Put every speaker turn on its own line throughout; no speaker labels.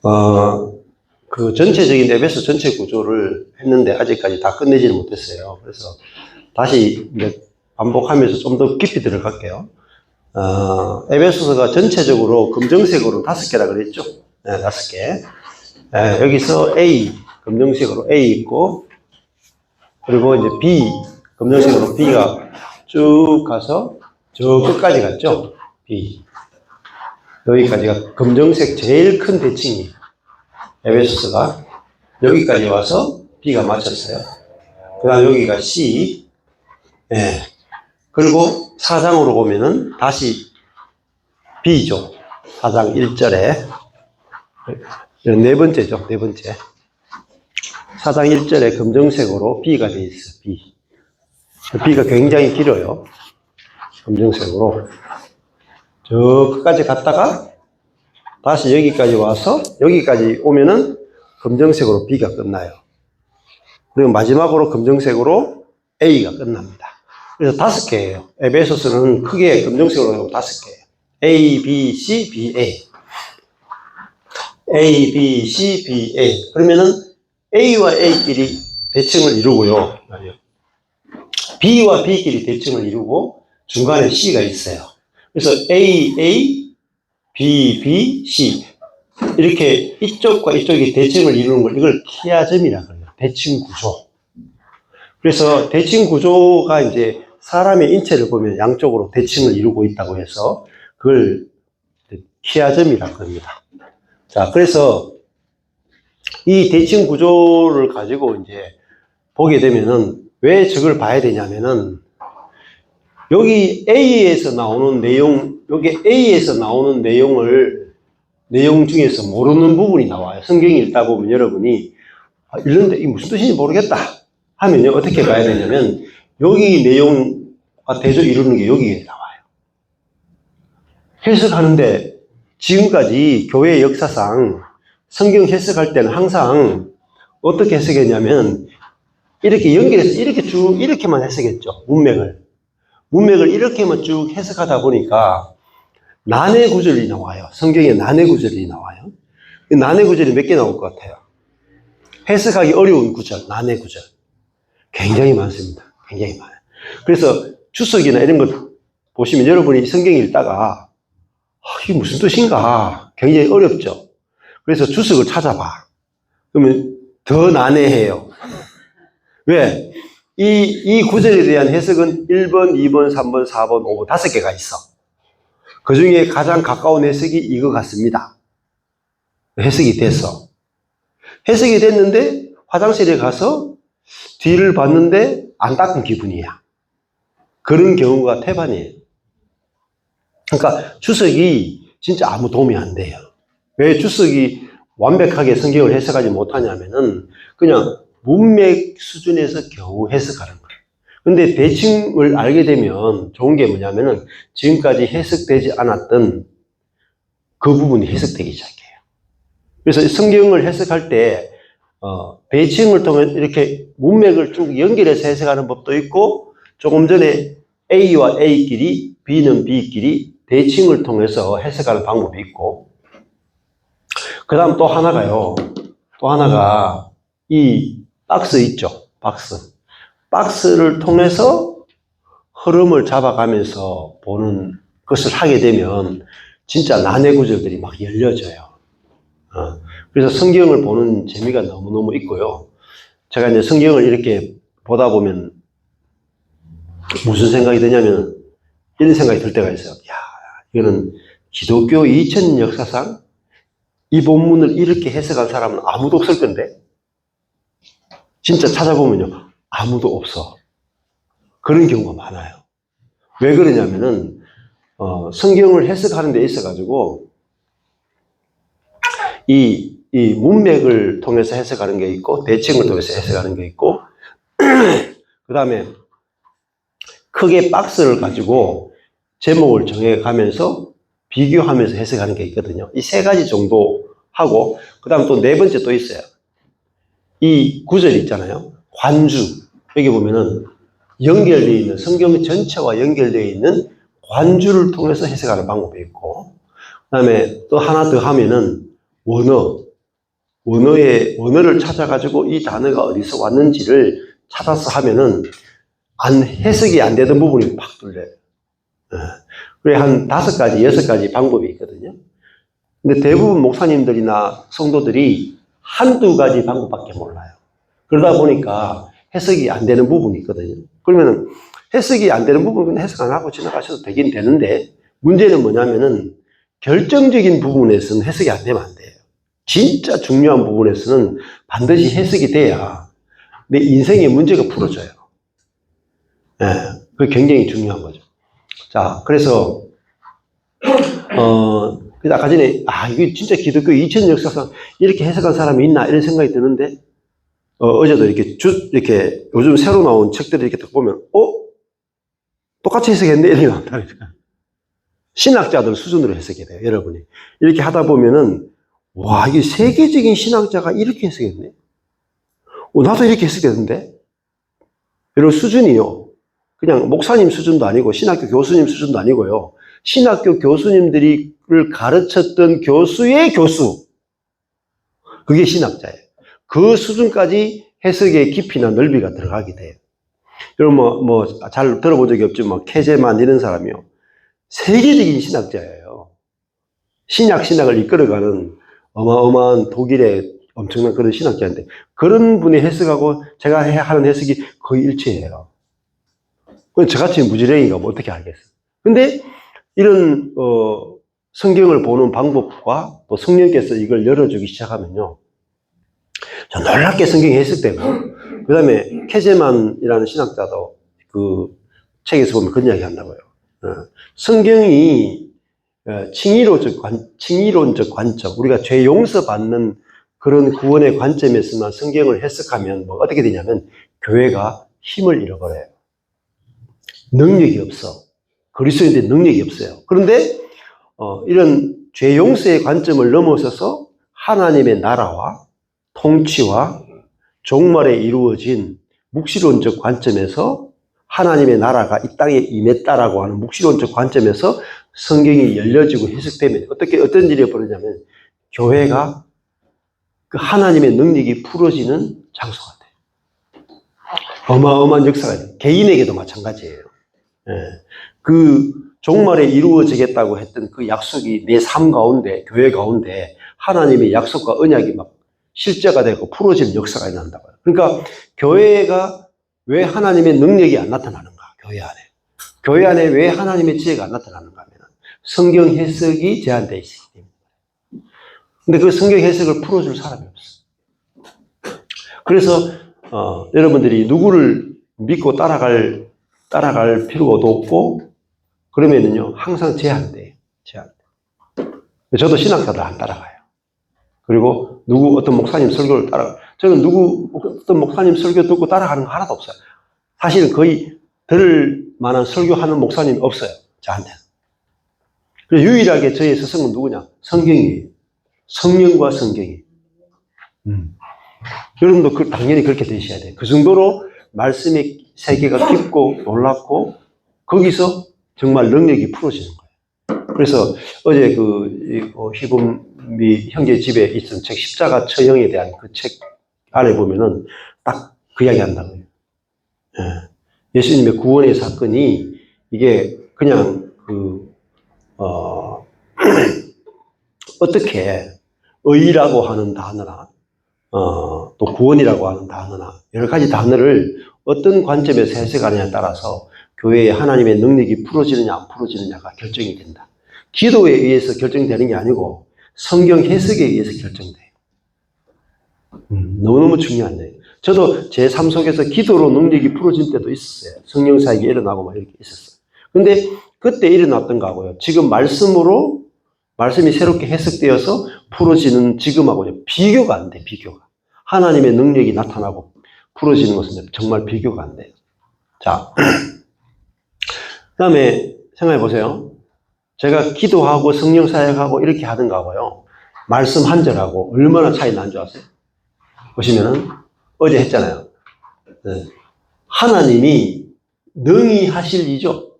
그 전체적인 에베소 전체 구조를 했는데 아직까지 다 끝내지는 못했어요. 그래서 다시 이제 반복하면서 좀 더 깊이 들어갈게요. 에베소서가 전체적으로 검정색으로 5개라 그랬죠? 네, 5개. 네, 여기서 A, 검정색으로 A 있고, 그리고 이제 B, 검정색으로 B가 쭉 가서 저 끝까지 갔죠? B. 여기까지가 검정색 제일 큰 대칭이 에베소서가 여기까지 와서 B가 맞췄어요. 그 다음 여기가 C. 예. 그리고 4장으로 보면은 다시 B죠. 4장 1절에. 네 번째죠. 네 번째. 4장 1절에 검정색으로 B가 되어 있어요. B. B가 굉장히 길어요. 검정색으로. 저 끝까지 갔다가 다시 여기까지 와서 여기까지 오면은 검정색으로 B가 끝나요. 그리고 마지막으로 검정색으로 A가 끝납니다. 그래서 5개예요. 에베소서는 크게 검정색으로 하면 5개예요. A, B, C, B, A. A, B, C, B, A. 그러면은 A와 A끼리 대칭을 이루고요. B와 B끼리 대칭을 이루고 중간에 C가 있어요. 그래서 A, A, B, B, C. 이렇게 이쪽과 이쪽이 대칭을 이루는 걸 이걸 키아점이라고 해요. 대칭 구조. 그래서 대칭 구조가 이제 사람의 인체를 보면 양쪽으로 대칭을 이루고 있다고 해서 그걸 키아점이라고 합니다. 자, 그래서 이 대칭 구조를 가지고 이제 보게 되면은 왜 저걸 봐야 되냐면은 여기 A에서 나오는 내용, 여기 A에서 나오는 내용 중에서 모르는 부분이 나와요. 성경 읽다 보면 여러분이 읽는데 이게 무슨 뜻인지 모르겠다 하면요, 어떻게 봐야 되냐면 여기 내용과 대조 이루는 게 여기에 나와요. 해석하는데 지금까지 교회 역사상 성경 해석할 때는 항상 어떻게 해석했냐면 이렇게 연결해서 이렇게 쭉 이렇게만 해석했죠. 문맥을 이렇게만 쭉 해석하다 보니까 난해 구절이 나와요. 성경에 난해 구절이 나와요. 난해 구절이 몇 개 나올 것 같아요? 해석하기 어려운 구절, 난해 구절. 굉장히 많습니다. 굉장히 많아요. 그래서 주석이나 이런 거 보시면 여러분이 성경 읽다가 이게 무슨 뜻인가 굉장히 어렵죠. 그래서 주석을 찾아봐. 그러면 더 난해해요. 왜? 이 구절에 대한 해석은 1번, 2번, 3번, 4번, 5번 5개가 있어. 그 중에 가장 가까운 해석이 이거 같습니다. 해석이 됐어. 해석이 됐는데 화장실에 가서 뒤를 봤는데 안 닦은 기분이야. 그런 경우가 태반이에요. 그러니까 주석이 진짜 아무 도움이 안 돼요. 왜 주석이 완벽하게 성경을 해석하지 못하냐면은 그냥 문맥 수준에서 겨우 해석하는 거예요. 근데 대칭을 알게 되면 좋은 게 뭐냐면은 지금까지 해석되지 않았던 그 부분이 해석되기 시작해요. 그래서 성경을 해석할 때 대칭을 통해 이렇게 문맥을 쭉 연결해서 해석하는 법도 있고 조금 전에 A와 A끼리 B는 B끼리 대칭을 통해서 해석하는 방법이 있고 그 다음 또 하나가요. 또 하나가 이 박스 있죠. 박스를 통해서 흐름을 잡아가면서 보는 것을 하게 되면 진짜 난해 구절들이 막 열려져요. 그래서 성경을 보는 재미가 너무너무 있고요. 제가 이제 성경을 이렇게 보다 보면 무슨 생각이 드냐면 이런 생각이 들 때가 있어요. 야, 이거는 기독교 2000년 역사상 이 본문을 이렇게 해석한 사람은 아무도 없을 건데 진짜 찾아보면요 아무도 없어. 그런 경우가 많아요. 왜 그러냐면은 성경을 해석하는 데 있어 가지고 이 문맥을 통해서 해석하는 게 있고 대칭을 통해서 해석하는 게 있고 그 다음에 크게 박스를 가지고 제목을 정해가면서 비교하면서 해석하는 게 있거든요. 이 3가지 정도 하고 그 다음 또 4번째 또 있어요. 이 구절이 있잖아요. 관주. 여기 보면은 연결되어 있는 성경 전체와 연결되어 있는 관주를 통해서 해석하는 방법이 있고 그 다음에 또 하나 더 하면은 원어. 원어를 찾아가지고 이 단어가 어디서 왔는지를 찾아서 하면은 해석이 안 되던 부분이 팍 뚫려요. 그래, 한 5가지, 6가지 방법이 있거든요. 근데 대부분 목사님들이나 성도들이 한두 가지 방법밖에 몰라요. 그러다 보니까 해석이 안 되는 부분이 있거든요. 그러면 해석이 안 되는 부분은 해석 안 하고 지나가셔도 되긴 되는데, 문제는 뭐냐면은 결정적인 부분에서는 해석이 안 되면 안 돼요. 진짜 중요한 부분에서는 반드시 해석이 돼야 내 인생의 문제가 풀어져요. 그게 굉장히 중요한 거죠. 자, 그래서 아까 전에 이게 진짜 기독교 2000년 역사상 이렇게 해석한 사람이 있나 이런 생각이 드는데, 어제도 이렇게 요즘 새로 나온 책들을 이렇게 딱 보면 똑같이 해석했네 이렇게 나온다니까. 신학자들 수준으로 해석이 돼요, 여러분이. 이렇게 하다 보면은 와, 이게 세계적인 신학자가 이렇게 해석했네. 나도 이렇게 해석했는데. 이런 수준이요. 그냥 목사님 수준도 아니고 신학교 교수님 수준도 아니고요. 신학교 교수님들이 가르쳤던 교수의 교수. 그게 신학자예요. 그 수준까지 해석의 깊이나 넓이가 들어가게 돼요. 여러분 잘 들어본 적이 없지만 케제만 이런 사람이요. 세계적인 신학자예요. 신학을 이끌어가는 어마어마한 독일의 엄청난 그런 신학자인데, 그런 분이 해석하고 제가 하는 해석이 거의 일치해요. 저같이 무지랭이가 뭐 어떻게 알겠어요. 근데 이런 성경을 보는 방법과 또 성령께서 이걸 열어주기 시작하면요, 놀랍게 성경이 해석되고, 그 다음에 케제만이라는 신학자도 그 책에서 보면 그런 이야기 한다고요. 성경이 칭의론적 관점, 우리가 죄 용서받는 그런 구원의 관점에서만 성경을 해석하면 어떻게 되냐면 교회가 힘을 잃어버려요. 능력이 없어. 그리스도인들의 능력이 없어요. 그런데 이런 죄 용서의 관점을 넘어서서 하나님의 나라와 통치와 종말에 이루어진 묵시론적 관점에서 하나님의 나라가 이 땅에 임했다라고 하는 묵시론적 관점에서 성경이 열려지고 해석되면 어떤 일이 벌어지냐면 교회가 그 하나님의 능력이 풀어지는 장소가 돼요. 어마어마한 역사가 돼요. 개인에게도 마찬가지예요. 그 종말에 이루어지겠다고 했던 그 약속이 내 삶 가운데, 교회 가운데 하나님의 약속과 언약이 막 실제가 되고 풀어지는 역사가 일어난다고요. 그러니까 교회가 왜 하나님의 능력이 안 나타나는가? 교회 안에 왜 하나님의 지혜가 안 나타나는가 하면 성경 해석이 제한되어 있기 때문에. 근데 그 성경 해석을 풀어줄 사람이 없어. 그래서 여러분들이 누구를 믿고 따라갈 필요도 없고, 그러면은요 항상 제한돼요. 저도 신학자들 안 따라가요. 그리고 어떤 목사님 설교를 저는 어떤 목사님 설교 듣고 따라가는 거 하나도 없어요. 사실은 거의 들을 만한 설교하는 목사님 없어요, 저한테는. 그래서 유일하게 저의 스승은 누구냐? 성경이에요. 성령과 성경이. 여러분도 당연히 그렇게 되셔야 돼요. 그 정도로 말씀의 세계가 깊고 놀랍고 거기서 정말 능력이 풀어지는 거예요. 그래서 어제 희범미 형제 집에 있던 책 십자가 처형에 대한 그 책 안에 보면은 딱 그 이야기 한다고요. 예수님의 구원의 사건이 이게 그냥 어떻게 의라고 하는 단어나 또 구원이라고 하는 단어나 여러 가지 단어를 어떤 관점에서 해석하느냐에 따라서 교회에 하나님의 능력이 풀어지느냐 안 풀어지느냐가 결정이 된다. 기도에 의해서 결정되는 게 아니고 성경 해석에 의해서 결정돼요. 너무너무 중요한 거예요. 저도 제 삶 속에서 기도로 능력이 풀어진 때도 있었어요. 성령 사역이 일어나고 막 이렇게 있었어요. 근데 그때 일어났던 거하고요, 지금 말씀이 새롭게 해석되어서 풀어지는 지금하고 비교가 안 돼, 비교가. 하나님의 능력이 나타나고 풀어지는 것은 정말 비교가 안 돼요. 자, 그 다음에 생각해 보세요. 제가 기도하고 성령 사역하고 이렇게 하던 거하고요, 말씀 한 절하고 얼마나 차이 나는 줄 아세요? 보시면은 어제 했잖아요. 하나님이 능히 하실 이죠.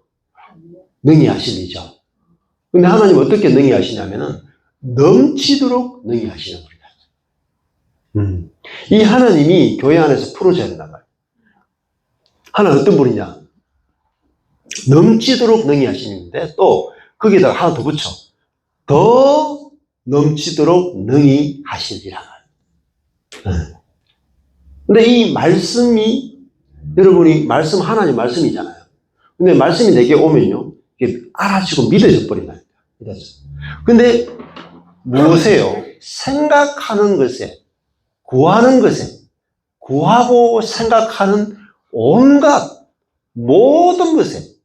능히 하실 이죠. 근데 하나님 어떻게 능히 하시냐면은 넘치도록 능히 하시는 거예요. 이 하나님이 교회 안에서 풀어져야 된단 말이에요. 하나는 어떤 분이냐? 넘치도록 능히 하시는데 또 거기다가 하나 더 붙여. 더 넘치도록 능히 하시리라. 근데 이 말씀이 여러분이 말씀 하나님 말씀이잖아요. 근데 말씀이 내게 오면요, 이게 알아지고 믿어져 버린다. 근데 무엇이에요? 생각하는 것에, 구하는 것에, 구하고 생각하는 온갖 모든 것에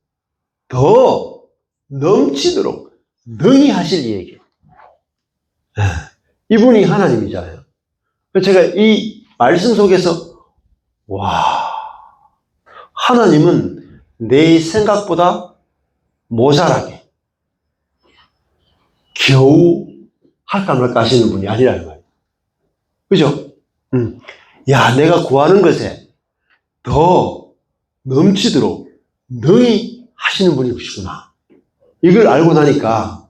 더 넘치도록 능히 하실 얘기. 이분이 하나님이잖아요. 제가 이 말씀 속에서 와, 하나님은 내 생각보다 모자라게 겨우 할까 말까 하시는 분이 아니라는 말이에요. 그죠? 야, 내가 구하는 것에 더 넘치도록 능히 하시는 분이시구나. 이걸 알고 나니까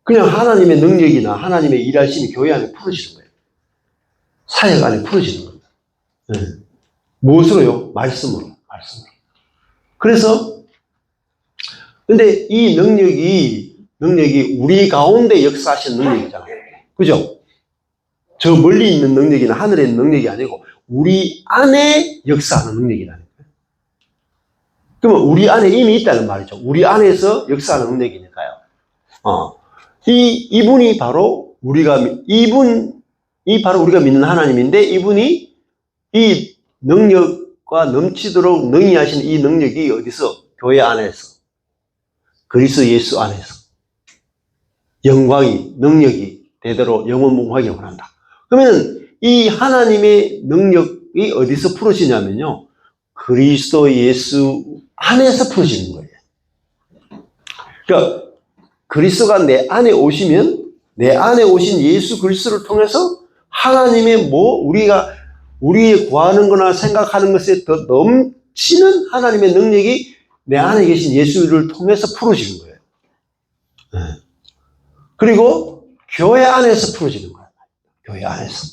그냥 하나님의 능력이나 하나님의 일하심이 교회 안에 풀어지는 거예요. 사역 안에 풀어지는 겁니다. 무엇으로요? 말씀으로. 그래서 근데 이 능력이 우리 가운데 역사하시는 능력이잖아요. 그죠? 저 멀리 있는 능력이나 하늘에 있는 능력이 아니고 우리 안에 역사하는 능력이라는 거예요. 그러면 우리 안에 이미 있다는 말이죠. 우리 안에서 역사하는 능력이니까요. 이분이 바로 바로 우리가 믿는 하나님인데 이분이 이 능력과 넘치도록 능히 하시는 이 능력이 어디서? 교회 안에서. 그리스도 예수 안에서. 영광이, 능력이 대대로 영원무궁하게 원한다. 그러면 이 하나님의 능력이 어디서 풀어지냐면요. 그리스도 예수 안에서 풀어지는 거예요. 그러니까 그리스도가 내 안에 오시면 내 안에 오신 예수 그리스도를 통해서 하나님의 우리의 구하는 거나 생각하는 것에 더 넘치는 하나님의 능력이 내 안에 계신 예수를 통해서 풀어지는 거예요. 그리고 교회 안에서 풀어지는 거예요. 교회 안에서.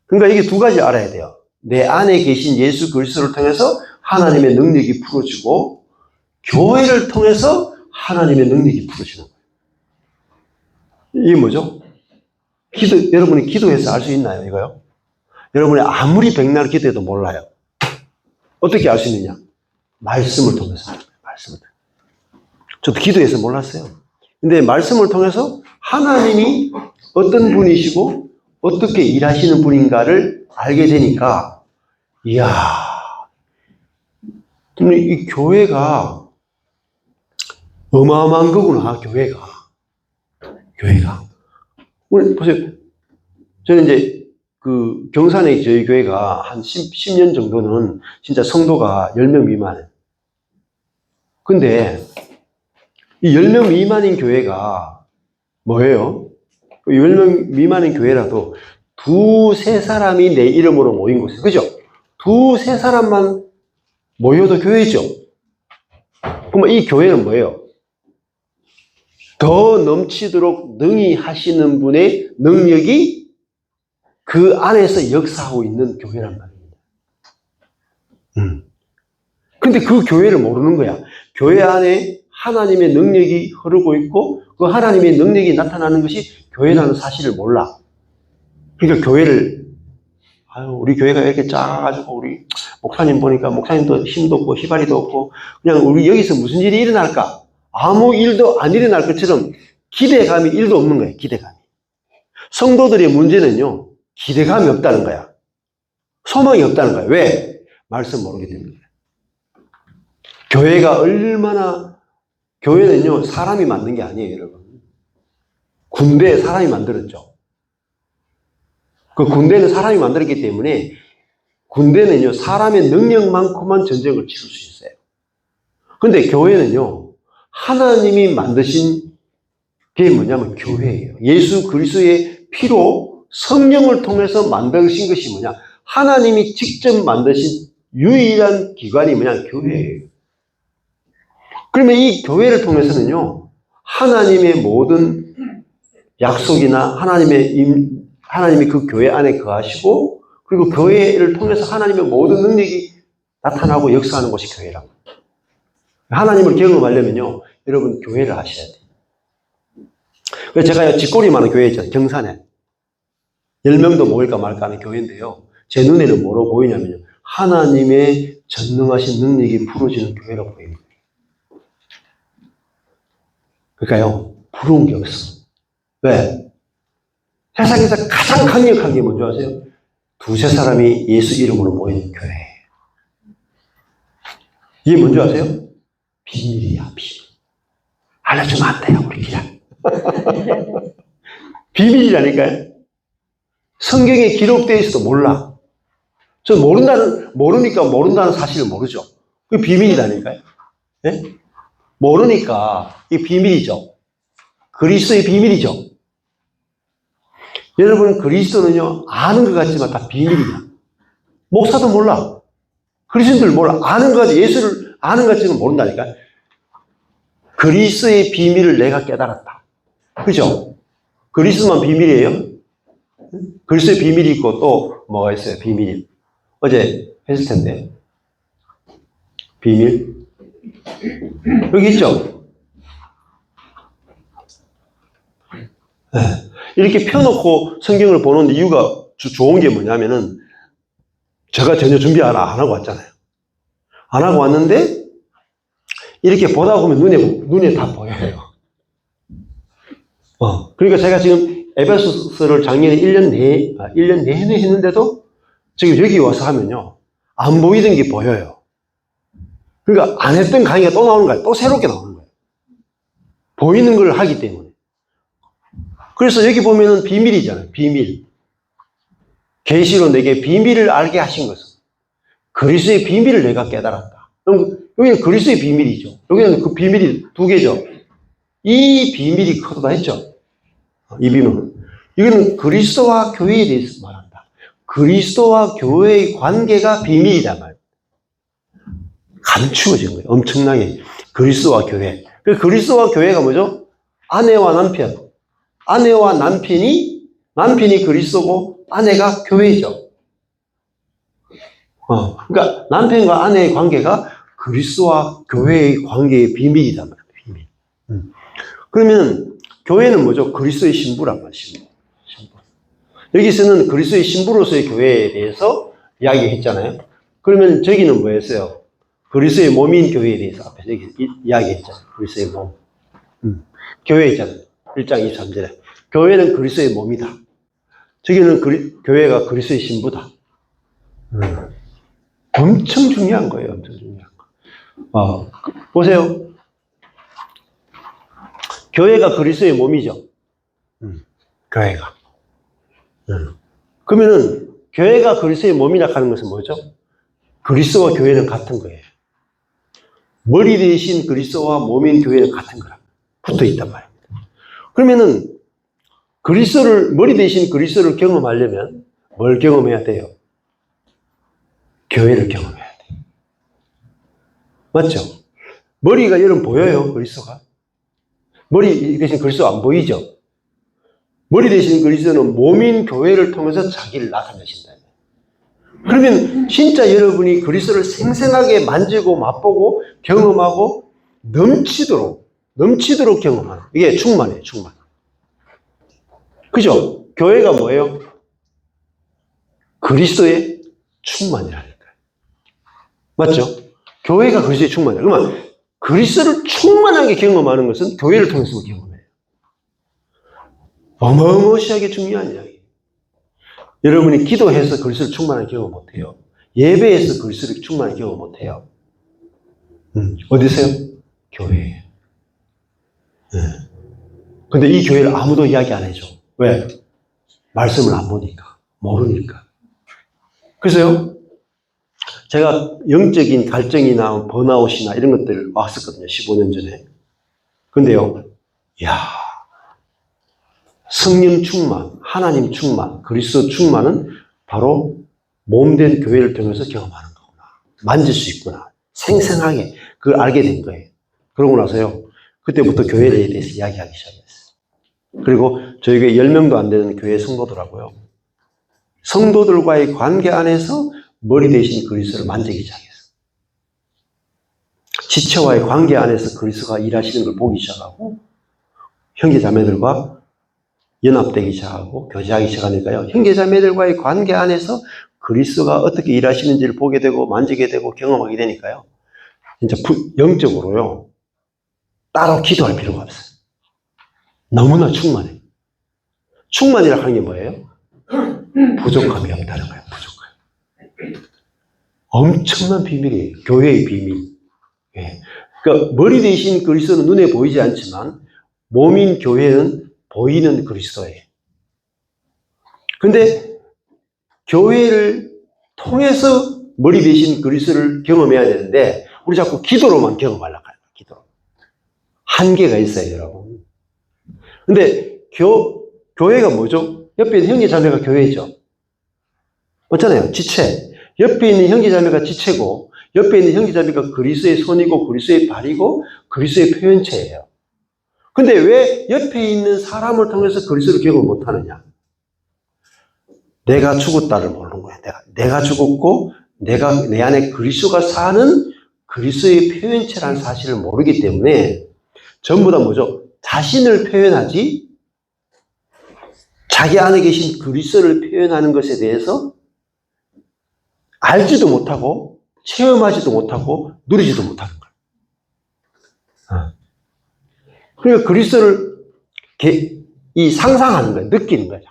그러니까 이게 두 가지 알아야 돼요. 내 안에 계신 예수 그리스도를 통해서 하나님의 능력이 풀어지고 교회를 통해서 하나님의 능력이 풀어지는 거예요. 이게 뭐죠? 여러분이 기도해서 알 수 있나요, 이거요? 여러분이 아무리 백날 기도해도 몰라요. 어떻게 알 수 있느냐? 말씀을 통해서. 저도 기도해서 몰랐어요. 근데 말씀을 통해서 하나님이 어떤 분이시고 어떻게 일하시는 분인가를 알게 되니까, 이야, 이 교회가 어마어마한 거구나, 교회가. 우리 보세요. 저는 이제 그 경산에 저희 교회가 한 10년 정도는 진짜 성도가 10명 미만이에요. 근데 이 10명 미만인 교회가 뭐예요? 10명 미만인 교회라도 두세 사람이 내 이름으로 모인 곳이에요. 그죠? 두세 사람만 모여도 교회죠. 그러면 이 교회는 뭐예요? 더 넘치도록 능히 하시는 분의 능력이 그 안에서 역사하고 있는 교회란 말입니다. 근데 그 교회를 모르는 거야. 교회 안에 하나님의 능력이 흐르고 있고 그 하나님의 능력이 나타나는 것이 교회라는 사실을 몰라. 그러니까 우리 교회가 이렇게 작아가지고 우리 목사님 보니까 목사님도 힘도 없고 휘발이도 없고 그냥 우리 여기서 무슨 일이 일어날까? 아무 일도 안 일어날 것처럼 기대감이 1도 없는 거예요. 기대감이. 성도들의 문제는요. 기대감이 없다는 거야. 소망이 없다는 거야. 왜? 말씀 모르기 때문에. 교회는요. 사람이 만든 게 아니에요. 여러분. 군대에 사람이 만들었죠. 그 군대는 사람이 만들었기 때문에 군대는요. 사람의 능력만큼만 전쟁을 치를 수 있어요. 근데 교회는요. 하나님이 만드신 게 뭐냐면 교회예요. 예수 그리스도의 피로 성령을 통해서 만드신 것이 뭐냐? 하나님이 직접 만드신 유일한 기관이 뭐냐? 교회예요. 그러면 이 교회를 통해서는요, 하나님의 모든 약속이나 하나님이 그 교회 안에 거하시고, 그리고 교회를 통해서 하나님의 모든 능력이 나타나고 역사하는 곳이 교회라고. 하나님을 경험하려면요, 여러분 교회를 하셔야 돼요. 그래서 제가 쥐꼬리 많은 교회 있잖아요. 경산에 10명도 모일까 말까 하는 교회인데요, 제 눈에는 뭐로 보이냐면요, 하나님의 전능하신 능력이 풀어지는 교회라고 보입니다. 그러니까요, 부러운 게 없어. 왜? 세상에서 가장 강력한 게 뭔지 아세요? 두세 사람이 예수 이름으로 모이는 교회. 이게 뭔지 아세요? 비밀이야, 비밀. 알려주면 안 돼요, 우리끼리. 비밀이라니까요. 성경에 기록되어 있어도 몰라. 저 모르니까 모른다는 사실을 모르죠. 그게 비밀이라니까요. 네? 모르니까 이게 비밀이죠. 그리스도의 비밀이죠. 여러분, 그리스도는요, 아는 것 같지만 다 비밀이야. 목사도 몰라. 그리스도인들 몰라. 아는 것 같지, 예수를 아는 것 같지만 모른다니까. 그리스도의 비밀을 내가 깨달았다. 그죠? 그리스도만 비밀이에요? 그리스도의 비밀이 있고 또 뭐가 있어요? 비밀이. 어제 했을 텐데. 비밀. 여기 있죠? 네. 이렇게 펴놓고 성경을 보는 이유가 좋은 게 뭐냐면은, 제가 전혀 준비 안 하고 왔잖아요. 안 하고 왔는데, 이렇게 보다 보면 눈에 다 보여요. 그러니까 제가 지금 에베소서를 작년에 1년 내내 했는데도 지금 여기 와서 하면요, 안 보이던 게 보여요. 그러니까 안 했던 강의가 또 나오는 거예요. 또 새롭게 나오는 거예요. 보이는 걸 하기 때문에. 그래서 여기 보면은 비밀이잖아요. 비밀. 계시로 내게 비밀을 알게 하신 것은 그리스도의 비밀을 내가 깨달았다. 여기는 그리스도의 비밀이죠. 여기는 그 비밀이 두 개죠. 이 비밀이 크다 했죠. 이 비밀은. 이거는 그리스도와 교회에 대해서 말한다. 그리스도와 교회의 관계가 비밀이다 말. 감추어진 거예요. 엄청나게. 그리스도와 교회. 그 그리스도와 교회가 뭐죠? 아내와 남편. 아내와 남편이 그리스도고 아내가 교회죠. 그러니까 남편과 아내의 관계가 그리스도와 교회의 관계의 비밀이다 말이에요. 비밀. 그러면 교회는 뭐죠? 그리스도의 신부란 말이에요. 신부. 여기서는 그리스도의 신부로서의 교회에 대해서 이야기했잖아요. 그러면 저기는 뭐였어요? 그리스도의 몸인 교회에 대해서 앞에 여기 이야기했잖아요. 그리스도의 몸. 교회 있잖아요. 1장 23절에. 교회는 그리스도의 몸이다. 저기는 교회가 그리스도의 신부다. 엄청 중요한 거예요. 엄청 중요한 거. 보세요. 교회가 그리스도의 몸이죠. 교회가. 그러면은 교회가 그리스도의 몸이라 하는 것은 뭐죠? 그리스도와 교회는 같은 거예요. 머리 대신 그리스도와 몸인 교회는 같은 거라. 붙어 있단 말입니다. 그러면은 머리 대신 그리스도를 경험하려면 뭘 경험해야 돼요? 교회를 경험해야 돼요. 맞죠? 머리가 여러분 보여요, 그리스도가? 머리 대신 그리스도 안 보이죠? 머리 대신 그리스도는 몸인 교회를 통해서 자기를 나타내신다. 그러면 진짜 여러분이 그리스도를 생생하게 만지고 맛보고 경험하고 넘치도록 경험하는, 이게 충만이에요, 충만. 그죠? 교회가 뭐예요? 그리스도의 충만이라니까요. 맞죠? 교회가 그리스도의 충만이에요. 그러면 그리스도를 충만하게 경험하는 것은 교회를 통해서 경험해요. 어마어마하게 중요한 이야기예요. 여러분이 기도해서 그리스도를 충만하게 경험 못해요. 예배에서 그리스도를 충만하게 경험 못해요. 어디세요? 교회예요. 근데 이 교회를 아무도 이야기 안 해줘. 왜? 말씀을 안 보니까. 모르니까. 그래서요, 제가 영적인 갈증이나 번아웃이나 이런 것들 왔었거든요. 15년 전에. 근데요, 성령 충만, 하나님 충만, 그리스도 충만은 바로 몸된 교회를 통해서 경험하는 거구나. 만질 수 있구나. 생생하게 그걸 알게 된 거예요. 그러고 나서요, 그때부터 교회에 대해서 이야기하기 시작했어요. 그리고 저에게 10명도 안 되는 교회 성도들하고요. 성도들과의 관계 안에서 머리 대신 그리스도를 만지기 시작했어요. 지체와의 관계 안에서 그리스도가 일하시는 걸 보기 시작하고 형제자매들과 연합되기 시작하고 교제하기 시작하니까요. 형제자매들과의 관계 안에서 그리스도가 어떻게 일하시는지를 보게 되고 만지게 되고 경험하게 되니까요. 진짜 영적으로요. 따로 기도할 필요가 없어요. 너무나 충만해요. 충만이라 하는 게 뭐예요? 부족함이 없다는 거예요. 부족함. 엄청난 비밀이에요. 교회의 비밀. 예. 그러니까 머리 대신 그리스도는 눈에 보이지 않지만 몸인 교회는 보이는 그리스도예요. 근데 교회를 통해서 머리 대신 그리스도를 경험해야 되는데 우리 자꾸 기도로만 경험하려고 해요. 기도로. 한계가 있어요, 여러분. 근데 교회가 뭐죠? 옆에 있는 형제자매가 교회죠. 맞잖아요. 지체. 옆에 있는 형제자매가 지체고 옆에 있는 형제자매가 그리스도의 손이고 그리스도의 발이고 그리스도의 표현체예요. 근데 왜 옆에 있는 사람을 통해서 그리스도를 경험 못하느냐? 내가 죽었다를 모르는 거예요. 내가 죽었고 내가 내 안에 그리스도가 사는 그리스도의 표현체라는 사실을 모르기 때문에 전부 다 뭐죠? 자신을 표현하지 자기 안에 계신 그리스도를 표현하는 것에 대해서 알지도 못하고 체험하지도 못하고 누리지도 못하는 거예요. 그러니까 그리스도를 상상하는 거예요. 느끼는 거예요.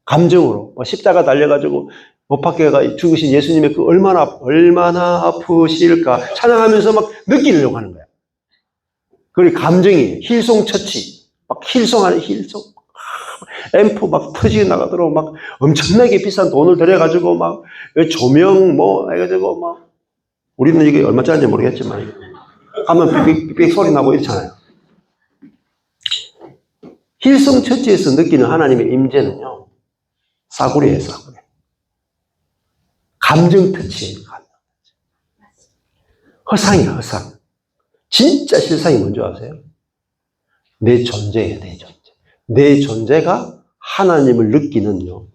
감정으로. 십자가 달려가지고 못 박혀가 죽으신 예수님의 그 얼마나 아프실까 찬양하면서 막 느끼려고 하는 거예요. 그리고 감정이에요. 힐송처치. 막 힐송하는 힐송. 앰프 막 터지게 나가도록 막 엄청나게 비싼 돈을 들여가지고 막 조명 뭐 해가지고 막 우리는 이게 얼마짜리인지 모르겠지만 하면 삑삑 소리 나고 이렇잖아요. 힐송 처치에서 느끼는 하나님의 임재는요 싸구려예요, 싸구려. 감정 터치예요. 허상이야, 허상. 진짜 실상이 뭔지 아세요? 내 존재예요, 내 존재. 내 존재가 하나님을 느끼는요,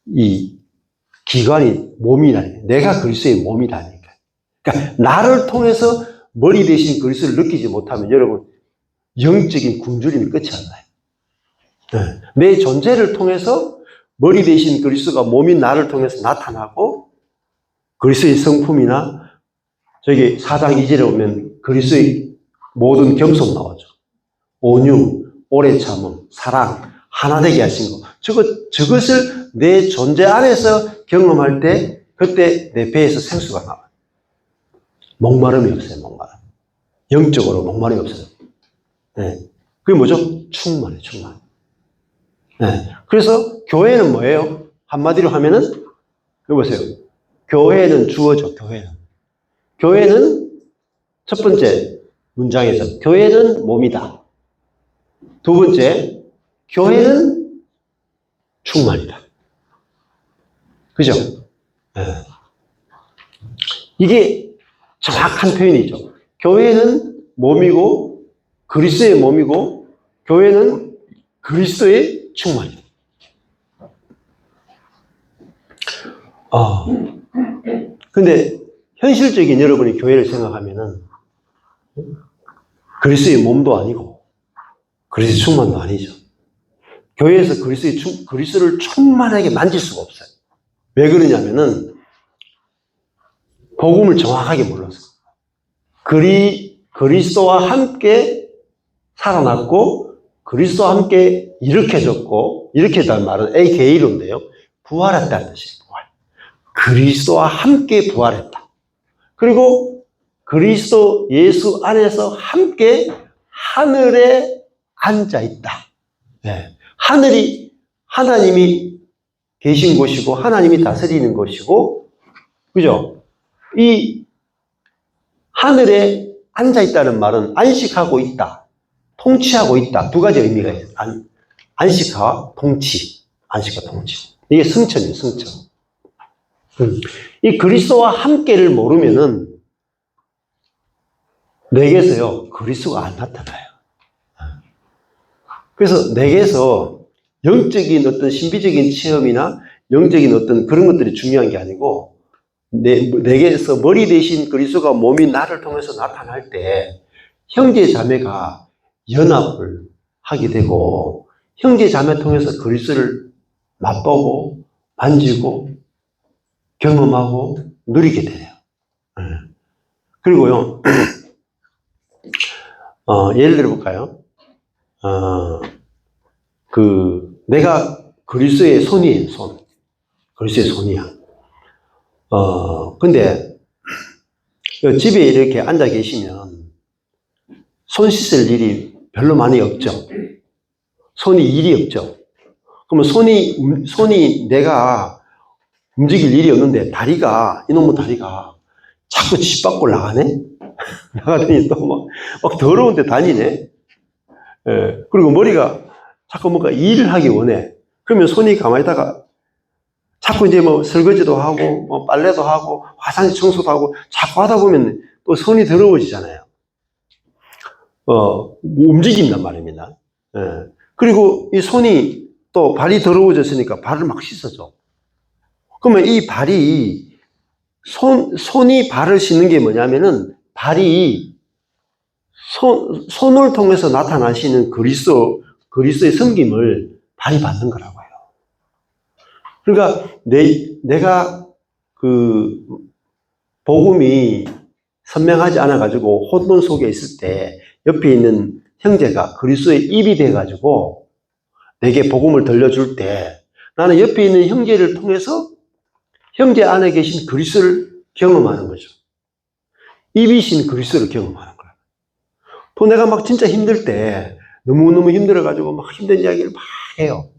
이 기관이 몸이라니까. 내가 그리스도의 몸이라니까. 그러니까 나를 통해서 머리 대신 그리스도를 느끼지 못하면 여러분 영적인 굶주림이 끝이 안 나요. 내 존재를 통해서 머리 대신 그리스도가 몸인 나를 통해서 나타나고 그리스도의 성품이나 저기 4장 2절에 보면 그리스도의 모든 겸손 나오죠. 온유, 오래 참음, 사랑, 하나 되게 하신 거. 저것을 내 존재 안에서 경험할 때 그때 내 배에서 생수가 나와요. 목마름이 없어요, 목마름. 영적으로 목마름이 없어요. 네. 그게 뭐죠? 충만해, 충만. 네. 그래서 교회는 뭐예요? 한마디로 하면은, 여기 보세요. 교회는 주어죠, 교회는. 교회는 첫 번째 문장에서, 교회는 몸이다. 두 번째, 교회는 충만이다. 그죠? 네. 이게 정확한 표현이죠. 교회는 몸이고, 그리스도의 몸이고, 교회는 그리스도의 충만이다. 근데 현실적인 여러분이 교회를 생각하면은 그리스도의 몸도 아니고 그리스도의 충만도 아니죠. 교회에서 그리스도를 충만하게 만질 수가 없어요. 왜 그러냐면은 복음을 정확하게 몰라서. 그리스도와 함께 살아났고 그리스도와 함께 일으켜졌고 일으켰다는 말은 AKA로인데요. 부활했다는 뜻이에요. 부활. 그리스도와 함께 부활했다. 그리고 그리스도 예수 안에서 함께 하늘에 앉아 있다. 네. 하늘이 하나님이 계신 곳이고 하나님이 다스리는 곳이고, 그죠? 이 하늘에 앉아 있다는 말은 안식하고 있다, 통치하고 있다. 두 가지 의미가 있어요. 안식과 통치. 안식과 통치. 이게 승천이에요, 승천. 이 그리스도와 함께를 모르면은 내게서요, 그리스도가 안 나타나요. 그래서 내게서 영적인 어떤 신비적인 체험이나 영적인 어떤 그런 것들이 중요한 게 아니고 내게서 머리 대신 그리스도가 몸인 나를 통해서 나타날 때 형제 자매가 연합을 하게 되고 형제 자매 통해서 그리스도를 맛보고 만지고 경험하고 누리게 돼요. 그리고요, 예를 들어 볼까요? 내가 그리스도의 손이에요, 손. 그리스도의 손이야. 근데 집에 이렇게 앉아 계시면 손 씻을 일이 별로 많이 없죠. 손이 일이 없죠. 그러면 손이 내가 움직일 일이 없는데 이놈의 다리가 자꾸 집 밖으로 나가네? 나가더니 또 막 더러운데 다니네? 예, 그리고 머리가 자꾸 뭔가 일을 하기 원해. 그러면 손이 가만히 있다가 자꾸 이제 뭐 설거지도 하고, 뭐 빨래도 하고, 화장실 청소도 하고, 자꾸 하다 보면 또 손이 더러워지잖아요. 움직인단 말입니다. 예. 그리고 이 손이 또 발이 더러워졌으니까 발을 막 씻어줘. 그러면 이 발이, 손이 발을 씻는 게 뭐냐면은 발이 손을 통해서 나타나시는 그리스도의 섬김을 발이 받는 거라고 해요. 그러니까 내가 그 복음이 선명하지 않아가지고 혼돈 속에 있을 때 옆에 있는 형제가 그리스도의 입이 돼가지고 내게 복음을 들려줄 때 나는 옆에 있는 형제를 통해서 형제 안에 계신 그리스도를 경험하는 거죠. 입이신 그리스도를 경험하는 거예요. 또 내가 막 진짜 힘들 때 너무너무 힘들어가지고 막 힘든 이야기를 막 해요.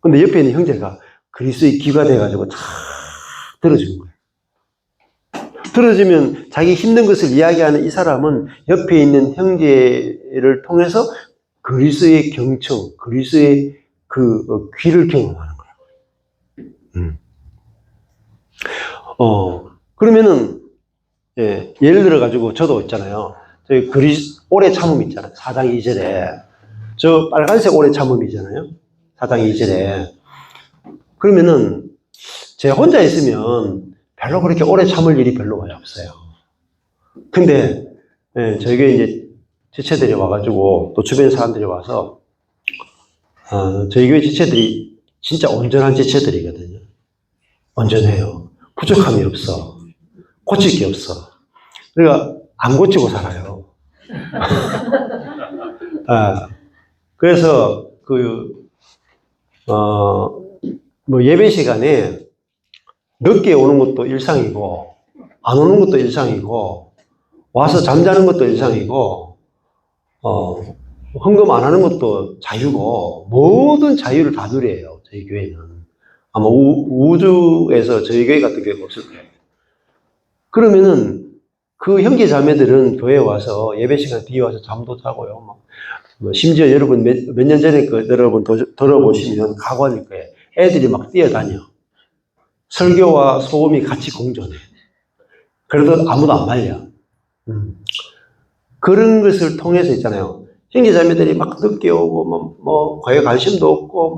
근데 옆에 있는 형제가 그리스도의 귀가 돼가지고 탁 들어주는 거예요. 들어주면 자기 힘든 것을 이야기하는 이 사람은 옆에 있는 형제를 통해서 그리스도의 경청, 그리스도의 그 귀를 경험하는 거예요. 그러면은 예를 들어가지고 저도 있잖아요. 저희 오래 참음 있잖아요. 4장 2절에 저 빨간색 오래 참음이잖아요. 4장 2절에 그러면은 제가 혼자 있으면 별로 그렇게 오래 참을 일이 별로 많이 없어요. 근데 저에게 이제 지체들이 와가지고 또 주변 사람들이 와서 저희 교회 지체들이 진짜 온전한 지체들이거든요. 온전해요. 부족함이 없어. 고칠 게 없어. 그러니까 안 고치고 살아요. 그래서 뭐 예배 시간에 늦게 오는 것도 일상이고 안 오는 것도 일상이고 와서 잠자는 것도 일상이고 헌금 안 하는 것도 자유고 모든 자유를 다 누려요. 저희 교회는. 아마 우주에서 저희 교회 같은 교회가 없을 거예요. 그러면은 그 형제 자매들은 교회에 와서 예배 시간 뒤에 와서 잠도 자고요. 뭐 심지어 여러분 몇 년 전에 여러분 들어보시면 가관일 거예요. 애들이 막 뛰어다녀. 설교와 소음이 같이 공존해. 그래도 아무도 안 말려. 그런 것을 통해서 있잖아요. 형제 자매들이 막 늦게 오고 뭐 과외 관심도 없고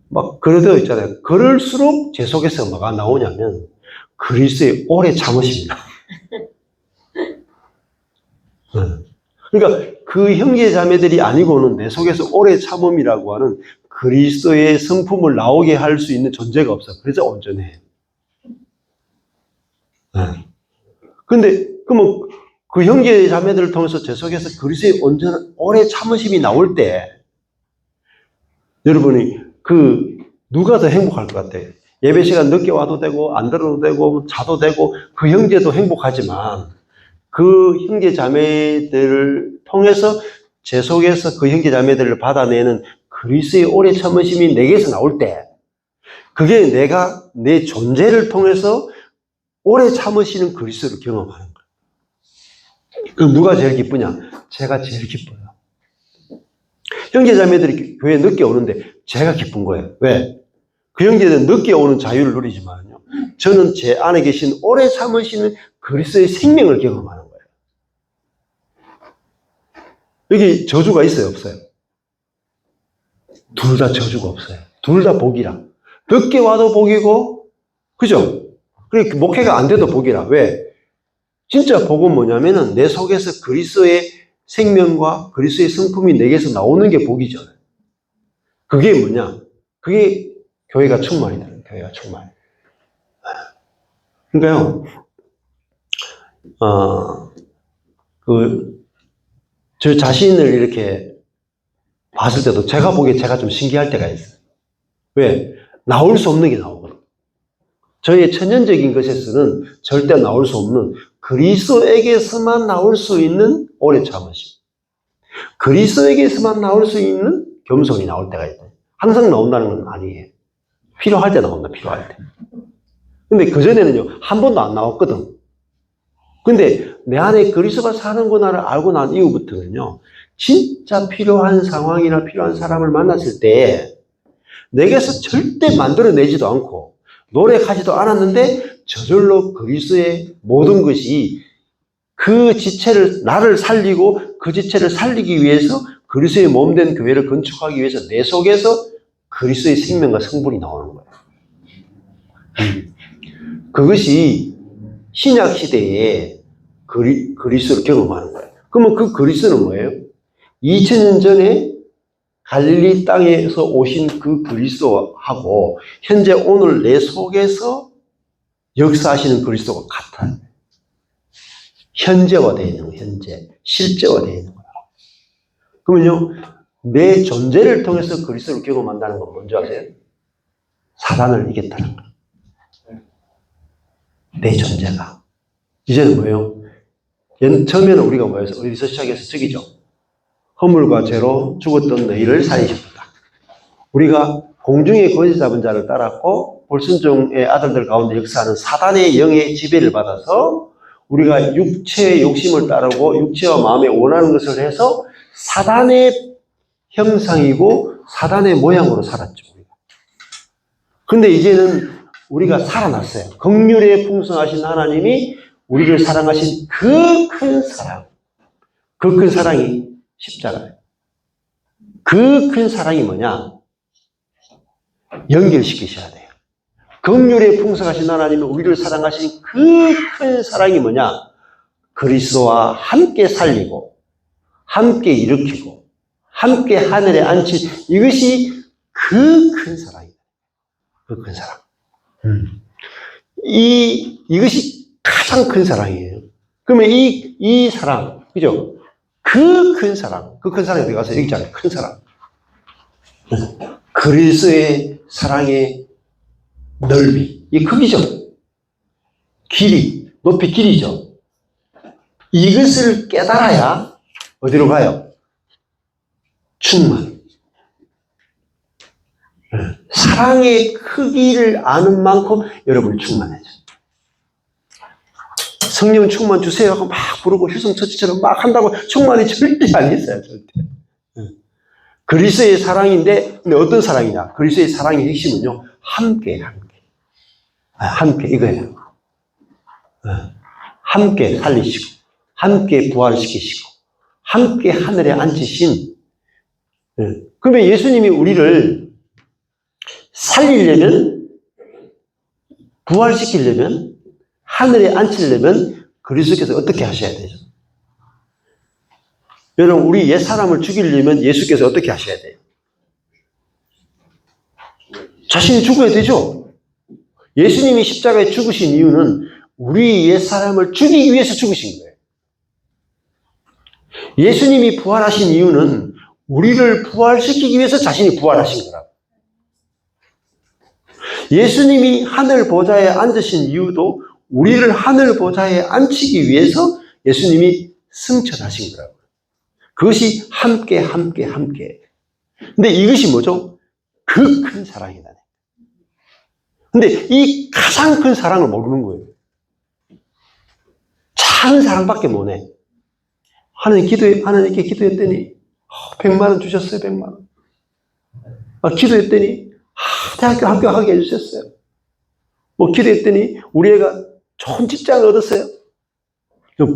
막 그러되어 있잖아요. 그럴수록 제 속에서 뭐가 나오냐면 그리스도의 오래 참으십니다. 그러니까 그 형제 자매들이 아니고는 내 속에서 오래 참음이라고 하는 그리스도의 성품을 나오게 할 수 있는 존재가 없어. 그래서 온전해. 근데 그러면 그 형제 자매들을 통해서 제 속에서 그리스도의 온전한 오래 참으심이 나올 때 여러분이 누가 더 행복할 것 같아요? 예배 시간 늦게 와도 되고 안 들어도 되고 자도 되고 그 형제도 행복하지만 그 형제 자매들을 통해서 제 속에서 그 형제 자매들을 받아내는 그리스도의 오래 참으심이 내게서 나올 때 그게 내가 내 존재를 통해서 오래 참으시는 그리스도를 경험하는 거예요. 그럼 누가 제일 기쁘냐? 제가 제일 기뻐요. 형제 자매들이 교회에 늦게 오는데 제가 기쁜 거예요. 왜? 그 형제들은 늦게 오는 자유를 누리지만요. 저는 제 안에 계신 오래 참으시는 그리스도의 생명을 경험하는 거예요. 여기 저주가 있어요, 없어요? 둘 다 저주가 없어요. 둘 다 복이라. 늦게 와도 복이고, 그죠? 그래, 목회가 안 돼도 복이라. 왜? 진짜 복은 뭐냐면은 내 속에서 그리스도의 생명과 그리스도의 성품이 내게서 나오는 게 복이죠. 그게 뭐냐? 그게 교회가 충만이다. 교회가 충만. 그러니까요, 저 자신을 이렇게 봤을 때도 제가 보기에 제가 좀 신기할 때가 있어요. 왜? 나올 수 없는 게 나오거든요. 저의 천연적인 것에서는 절대 나올 수 없는 그리스도에게서만 나올 수 있는 오래 참으심. 그리스도에게서만 나올 수 있는 겸손이 나올 때가 있다. 항상 나온다는 건 아니에요. 필요할 때 나온다, 필요할 때. 근데 그전에는요, 한 번도 안 나왔거든. 근데 내 안에 그리스도가 사는구나를 알고 난 이후부터는요, 진짜 필요한 상황이나 필요한 사람을 만났을 때 내게서 절대 만들어내지도 않고 노력하지도 않았는데 저절로 그리스도의 모든 것이 그 지체를, 나를 살리고 그 지체를 살리기 위해서 그리스도의 몸된 교회를 건축하기 위해서 내 속에서 그리스도의 생명과 성분이 나오는 거예요. 그것이 신약 시대에 그리스도를 경험하는 거예요. 그러면 그 그리스도는 뭐예요? 2000년 전에 갈릴리 땅에서 오신 그 그리스도하고 현재 오늘 내 속에서 역사하시는 그리스도가 같아요. 현재화되어 있는 거예요. 현재. 실제화되어 있는 거예요. 그러면요, 내 존재를 통해서 그리스도를 경험한다는 건 뭔지 아세요? 사단을 이겼다는 거예요. 내 존재가. 이제는 뭐예요? 처음에는 우리가 뭐였어요? 어디서 시작해서 저기죠. 허물과 죄로 죽었던 너희를 살리셨다. 우리가 공중에 거지 잡은 자를 따랐고 불순종의 아들들 가운데 역사하는 사단의 영의 지배를 받아서 우리가 육체의 욕심을 따르고 육체와 마음에 원하는 것을 해서 사단의 형상이고 사단의 모양으로 살았죠. 그런데 이제는 우리가 살아났어요. 긍휼에 풍성하신 하나님이 우리를 사랑하신 그 큰 사랑, 그 큰 사랑이 십자가예요. 그 큰 사랑이 뭐냐? 연결시키셔야 돼요. 긍휼에 풍성하신 하나님이 우리를 사랑하신 그 큰 사랑이 뭐냐? 그리스도와 함께 살리고 함께 일으키고 함께 하늘에 앉힌 이것이 그 큰 사랑이에요. 그 큰 사랑. 이것이 가장 큰 사랑이에요. 그러면 이 사랑, 그죠? 그 큰 사랑, 그 큰 사랑이 어디 가서 여기 있잖아요. 큰 사랑. 그리스도의 사랑의 넓이, 이 크기죠. 길이, 높이 길이죠. 이것을 깨달아야 어디로 가요? 충만. 사랑의 크기를 아는 만큼 여러분이 충만해져요. 성령 충만 주세요 하고 막 부르고 효성처치처럼 막 한다고 충만이 절대 아니겠어요. 절대. 그리스도의 사랑인데 근데 어떤 사랑이냐? 그리스도의 사랑의 핵심은요. 함께. 함께 이거예요. 함께 살리시고 함께 부활시키시고 함께 하늘에 앉으신 그러면 예수님이 우리를 살리려면 부활시키려면 하늘에 앉히려면 그리스도께서 어떻게 하셔야 되죠? 여러분 우리 옛사람을 죽이려면 예수께서 어떻게 하셔야 돼요? 자신이 죽어야 되죠? 예수님이 십자가에 죽으신 이유는 우리 옛사람을 죽이기 위해서 죽으신 거예요. 예수님이 부활하신 이유는 우리를 부활시키기 위해서 자신이 부활하신 거라고. 예수님이 하늘 보좌에 앉으신 이유도 우리를 하늘 보좌에 앉히기 위해서 예수님이 승천하신 거라고. 그것이 함께. 근데 이것이 뭐죠? 그 큰 사랑이다. 근데 이 가장 큰 사랑을 모르는 거예요. 작은 사랑밖에 못 해. 하나님께 기도했더니 100만 원 주셨어요. 100만 원. 기도했더니 대학교 합격하게 해주셨어요. 기도했더니 우리 애가 좋은 직장을 얻었어요.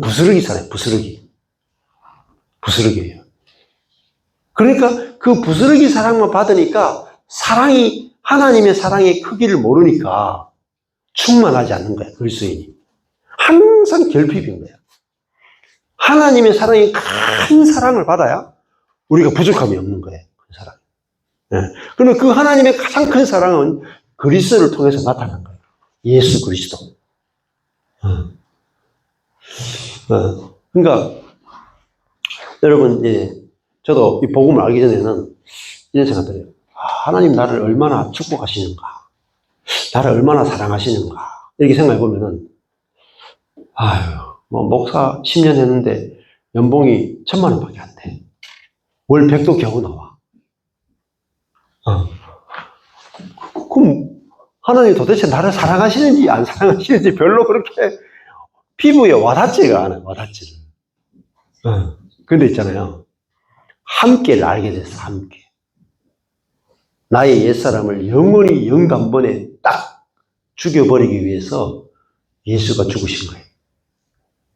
부스러기 사랑이에요. 부스러기예요. 그러니까 그 부스러기 사랑만 받으니까 하나님의 사랑의 크기를 모르니까 충만하지 않는 거야, 그리스도인이. 항상 결핍인 거야. 하나님의 사랑이 큰 사랑을 받아야 우리가 부족함이 없는 거예요, 그 사랑. 네. 그러면 그 하나님의 가장 큰 사랑은 그리스도를 통해서 나타난 거예요. 예수 그리스도. 그러니까 여러분, 저도 이 복음을 알기 전에는 이런 생각 들어요. 하나님 나를 얼마나 축복하시는가, 나를 얼마나 사랑하시는가, 이렇게 생각해 보면은, 뭐 목사 10년 했는데 연봉이 1,000만 원밖에 안 돼. 월 100도 겨우 나와. 그럼 하나님 도대체 나를 사랑하시는지 안 사랑하시는지 별로 그렇게 피부에 와닿지가 않아요, 와닿지를. 근데 있잖아요. 함께를 알게 됐어, 함께. 나의 옛사람을 영원히 영단번에 딱 죽여버리기 위해서 예수가 죽으신 거예요.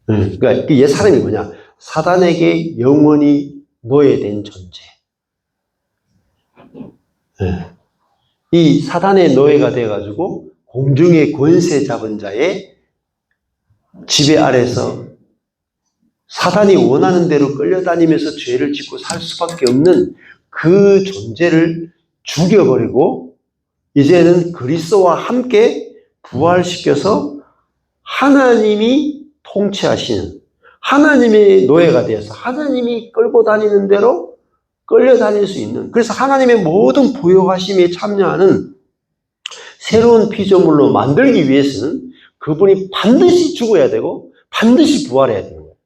그러니까 그 옛사람이 뭐냐? 사단에게 영원히 노예된 존재. 이 사단의 노예가 돼가지고 공중의 권세 잡은 자의 지배 아래서 사단이 원하는 대로 끌려다니면서 죄를 짓고 살 수밖에 없는 그 존재를 죽여버리고 이제는 그리스도와 함께 부활시켜서 하나님이 통치하시는, 하나님의 노예가 되어서 하나님이 끌고 다니는 대로 끌려다닐 수 있는, 그래서 하나님의 모든 부요하심에 참여하는 새로운 피조물로 만들기 위해서는 그분이 반드시 죽어야 되고 반드시 부활해야 되는 거예요.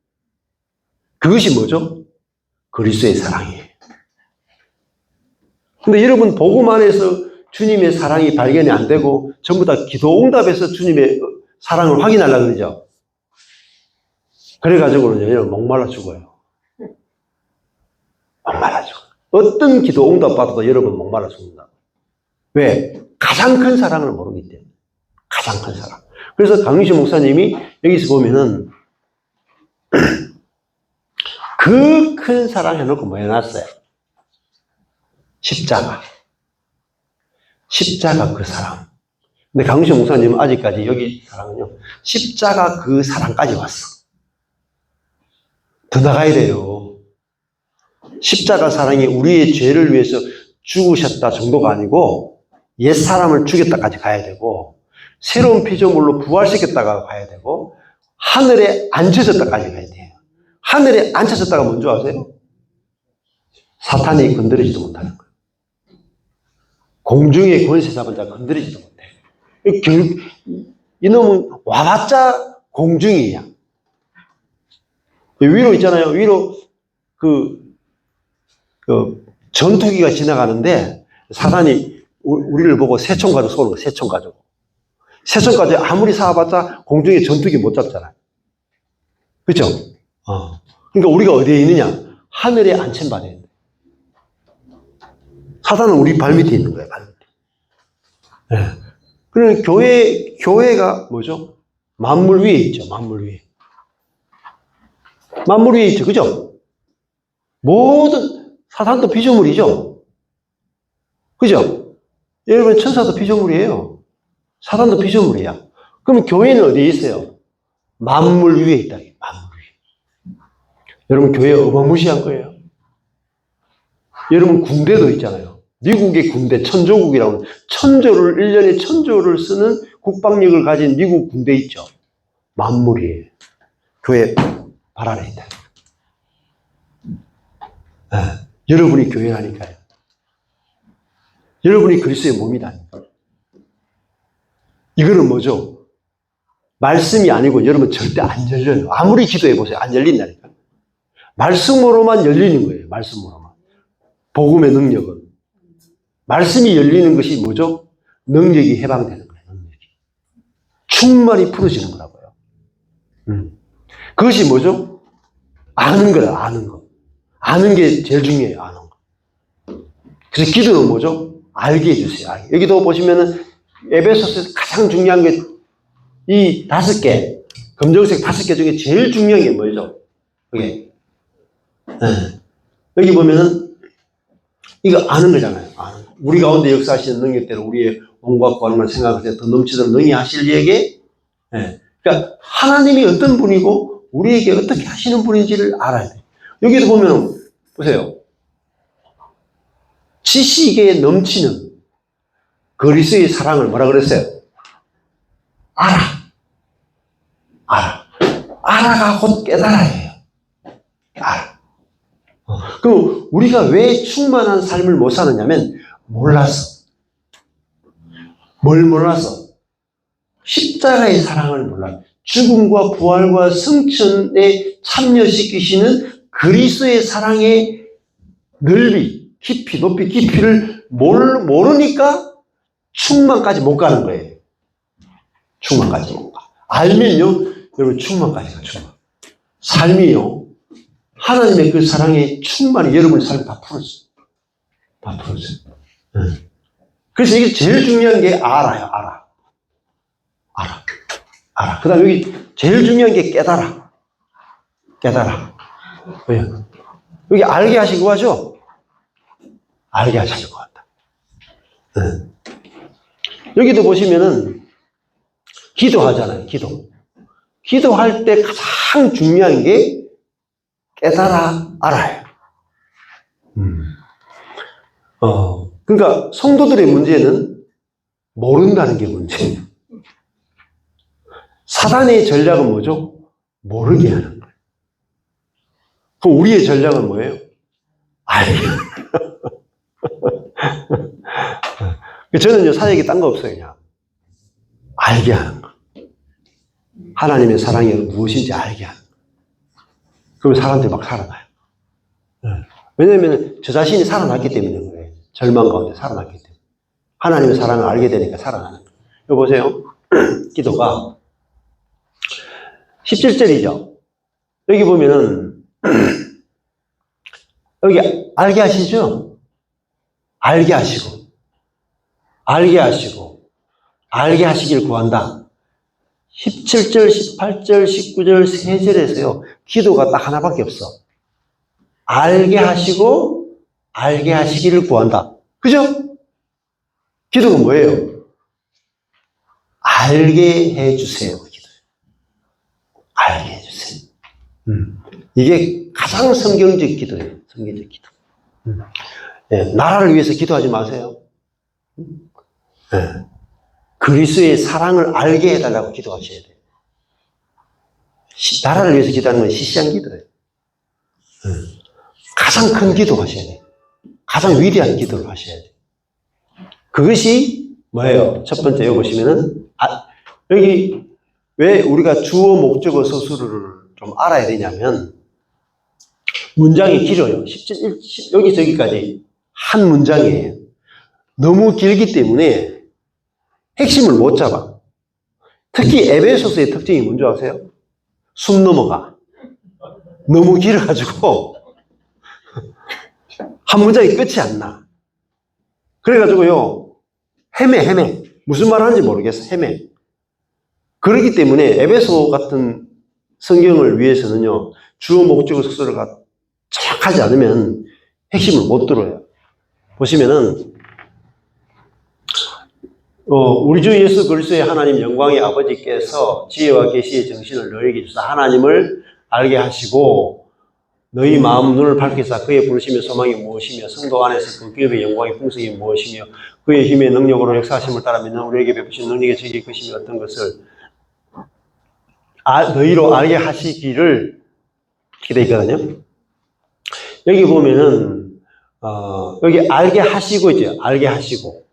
그것이 뭐죠? 그리스도의 사랑이에요. 근데 여러분, 복음 안에서 주님의 사랑이 발견이 안 되고 전부 다 기도응답에서 주님의 사랑을 확인하려고 그러죠. 그래가지고는 여러분 목말라 죽어요. 목말라 죽어요. 어떤 기도응답 받아도 여러분 목말라 죽는다. 왜? 가장 큰 사랑을 모르기 때문에. 가장 큰 사랑. 그래서 강윤식 목사님이 여기서 보면은 그 큰 사랑 해놓고 뭐 해놨어요? 십자가. 십자가 그 사랑. 근데 강윤식 목사님은 아직까지 여기 사랑은요, 십자가 그 사랑까지 왔어. 더 나가야 돼요. 십자가 사랑이 우리의 죄를 위해서 죽으셨다 정도가 아니고 옛사람을 죽였다까지 가야 되고 새로운 피조물로 부활시켰다가 가야 되고 하늘에 앉혀졌다까지 가야 돼요. 하늘에 앉혀졌다가 뭔지 아세요? 사탄이 건드리지도 못하는 거예요. 공중의 권세 잡은 자가 건드리지도 못해. 이놈은 와봤자 공중이야. 위로 있잖아요. 위로 전투기가 지나가는데 사단이 우리를 보고 새총 가지고 쏘는 거예요. 새총 가지고. 새총 가지고 아무리 쏴봤자 공중에 전투기 못 잡잖아요. 그렇죠? 그러니까 우리가 어디에 있느냐? 하늘에 앉힌 바에 있는 거예요. 사단은 우리 발 밑에 있는 거예요. 발 밑에. 네. 그러면 교회가 뭐죠? 만물 위에 있죠. 만물 위에. 만물 위에 있죠. 그죠? 모든 사단도 피조물이죠. 그죠? 여러분, 천사도 피조물이에요. 사단도 피조물이야. 그럼 교회는 어디에 있어요? 만물 위에 있다. 만물 위에. 여러분, 교회 어마무시한 거예요. 여러분, 군대도 있잖아요. 미국의 군대, 천조국이라고, 1년에 1,000조를 쓰는 국방력을 가진 미국 군대 있죠. 만물이에요. 교회 발 안에 있다. 여러분이 교회라니까요. 여러분이 그리스도의 몸이다니까. 이거는 뭐죠? 말씀이 아니고 여러분 절대 안 열려요. 아무리 기도해보세요. 안 열린다니까. 말씀으로만 열리는 거예요. 말씀으로만. 복음의 능력은. 말씀이 열리는 것이 뭐죠? 능력이 해방되는 거예요. 능력이. 충만히 풀어지는 거라고요. 그것이 뭐죠? 아는 거예요. 아는 거. 아는 게 제일 중요해요. 아는 거. 그래서 기도는 뭐죠? 알게 해주세요. 알게. 여기도 보시면은 에베소서에서 가장 중요한 게 이 5개, 검정색 5개 중에 제일 중요한 게 뭐죠? 그게. 여기 보면은 이거 아는 거잖아요. 아는 거. 우리 가운데 역사하시는 능력대로 우리의 온갖 바람을 생각할 때 더 넘치도록 능히 하실 이에게, 예. 그러니까 하나님이 어떤 분이고 우리에게 어떻게 하시는 분인지를 알아야 돼요. 여기도 보면 보세요. 지식에 넘치는 그리스도의 사랑을 뭐라 그랬어요? 알아. 알아. 알아가 곧 깨달아예요. 알아. 그럼 우리가 왜 충만한 삶을 못 사느냐면 몰라서. 뭘 몰라서? 십자가의 사랑을 몰라. 죽음과 부활과 승천에 참여시키시는 그리스도의 사랑의 넓이, 깊이, 높이, 깊이를 모르니까 충만까지 못 가는 거예요. 충만까지 못 가. 알면요, 여러분 충만까지 가, 충만. 삶이요, 하나님의 그 사랑에 충만히 여러분의 삶을 다 풀었어요. 다 풀었어요. 그래서 이게 제일 중요한 게 알아요, 알아. 알아. 알아. 그 다음에 여기 제일 중요한 게 깨달아. 깨달아. 왜요? 여기 알게 하시고 하죠? 알게 하시는 것 같다. 여기도 보시면은 기도하잖아요, 기도. 기도할 때 가장 중요한 게 깨달아 알아요. 그러니까 성도들의 문제는 모른다는 게 문제예요. 사단의 전략은 뭐죠? 모르게 하는 거예요. 그럼 우리의 전략은 뭐예요? 알게 하는 거예요. 저는요, 사역이 딴 거 없어요, 그냥. 알게 하는 거. 하나님의 사랑이 무엇인지 알게 하는 거. 그럼 사람들이 막 살아나요. 왜냐면 저 자신이 살아났기 때문에 그래요. 절망 가운데 살아났기 때문에. 하나님의 사랑을 알게 되니까 살아나는 거예요. 여기 보세요. 기도가 17절이죠. 여기 보면은 여기 알게 하시죠? 알게 하시고 알게 하시고 알게 하시길 구한다. 17절, 18절, 19절, 3절에서요. 기도가 딱 하나밖에 없어. 알게 하시고 알게 하시기를 구한다. 그죠? 기도가 뭐예요? 알게 해주세요. 기도예요. 알게 해주세요. 이게 가장 성경적 기도예요. 성경적 기도. 네, 나라를 위해서 기도하지 마세요. 네. 그리스도의 사랑을 알게 해달라고 기도하셔야 돼요. 나라를 위해서 기도하는 건 시시한 기도예요. 가장 큰 기도 하셔야 돼요. 가장 위대한 기도를 하셔야 돼요. 그것이 뭐예요? 첫 번째 여기 보시면은 여기 왜 우리가 주어 목적어 서술을 좀 알아야 되냐면 문장이 길어요. 여기서 여기까지 한 문장이에요. 너무 길기 때문에 핵심을 못 잡아. 특히 에베소서의 특징이 뭔지 아세요? 숨 넘어가. 너무 길어가지고 한 문장이 끝이 안 나. 그래가지고요, 헤매. 무슨 말 하는지 모르겠어, 헤매. 그렇기 때문에 에베소 같은 성경을 위해서는요, 주어 목적어 서술을 정확하지 않으면 핵심을 못 들어요. 보시면은, 우리 주 예수 그리스도의 하나님 영광의 아버지께서 지혜와 계시의 정신을 너희에게 주사 하나님을 알게 하시고 너희 마음 눈을 밝히사 그의 부르심의 소망이 무엇이며 성도 안에서 그 기업의 영광의 풍성이 무엇이며 그의 힘의 능력으로 역사하심을 따라 믿는 우리에게 베푸신 능력의 적이 것이며 어떤 것을 너희로 알게 하시기를 이렇게 되어 있거든요. 여기 보면은 여기 알게 하시고 있죠. 알게 하시고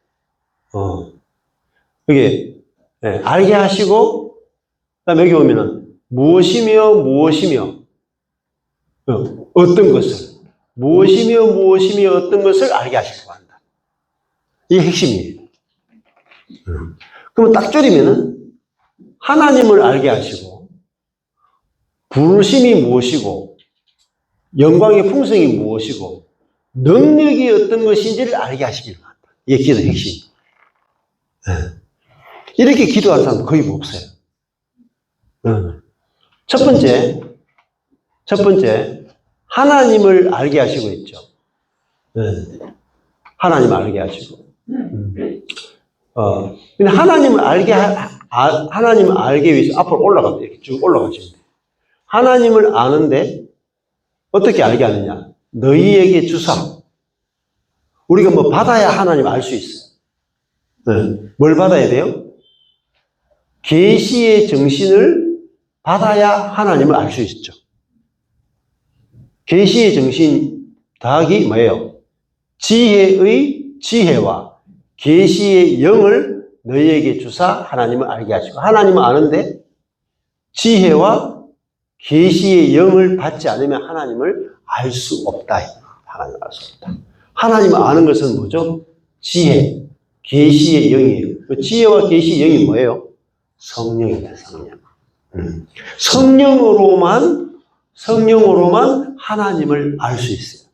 여기 알게 하시고 그다음에 여기 보면은 무엇이며 어떤 것을 무엇이며 어떤 것을 알게 하시려고 한다. 이게 핵심이에요. 그러면 딱 줄이면은 하나님을 알게 하시고 부르심이 무엇이고 영광의 풍성이 무엇이고 능력이 어떤 것인지를 알게 하시기를 한다. 이게 기도의 핵심. 이렇게 기도하는 사람 거의 없어요. 첫 번째 하나님을 알게 하시고 있죠. 하나님을 알게 하시고. 근데 하나님을 알기 위해서 앞으로 올라가면 이렇게 쭉 올라가시면 돼요. 하나님을 아는데 어떻게 알게 하느냐? 너희에게 주사. 우리가 뭐 받아야 하나님을 알 수 있어요. 네. 뭘 받아야 돼요? 계시의 정신을 받아야 하나님을 알 수 있죠. 계시의 정신 더하기 뭐예요? 지혜의 지혜와 계시의 영을 너희에게 주사 하나님을 알게 하시고. 하나님을 아는데 지혜와 계시의 영을 받지 않으면 하나님을 알 수 없다. 하나님을 알 수 없다. 하나님을 아는 것은 뭐죠? 지혜, 계시의 영이에요. 그 지혜와 계시의 영이 뭐예요? 성령입니다. 성령으로만 하나님을 알 수 있어요.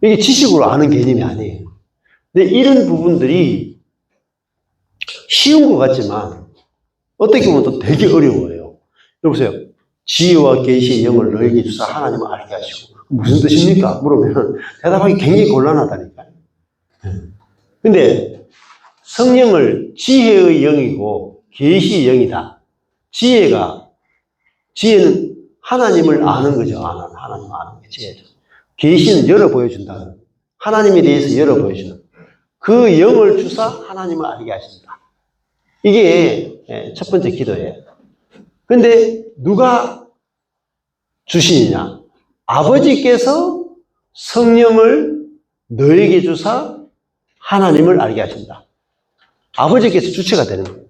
이게 지식으로 아는 개념이 아니에요. 근데 이런 부분들이 쉬운 것 같지만 어떻게 보면 또 되게 어려워요. 여보세요. 지혜와 계시의 영을 너에게 주사 하나님을 알게 하시고. 무슨 뜻입니까? 물으면 대답하기 굉장히 곤란하다니까요. 근데 성령을 지혜의 영이고 계시의 영이다. 지혜는 하나님을 아는 거죠. 하나님 아는 게 지혜죠. 계시는 열어 보여준다. 하나님에 대해서 열어 보여주는. 그 영을 주사 하나님을 알게 하신다. 이게 첫 번째 기도예요. 근데 누가 주시느냐? 아버지께서 성령을 너에게 주사 하나님을 알게 하신다. 아버지께서 주체가 되는 거예요.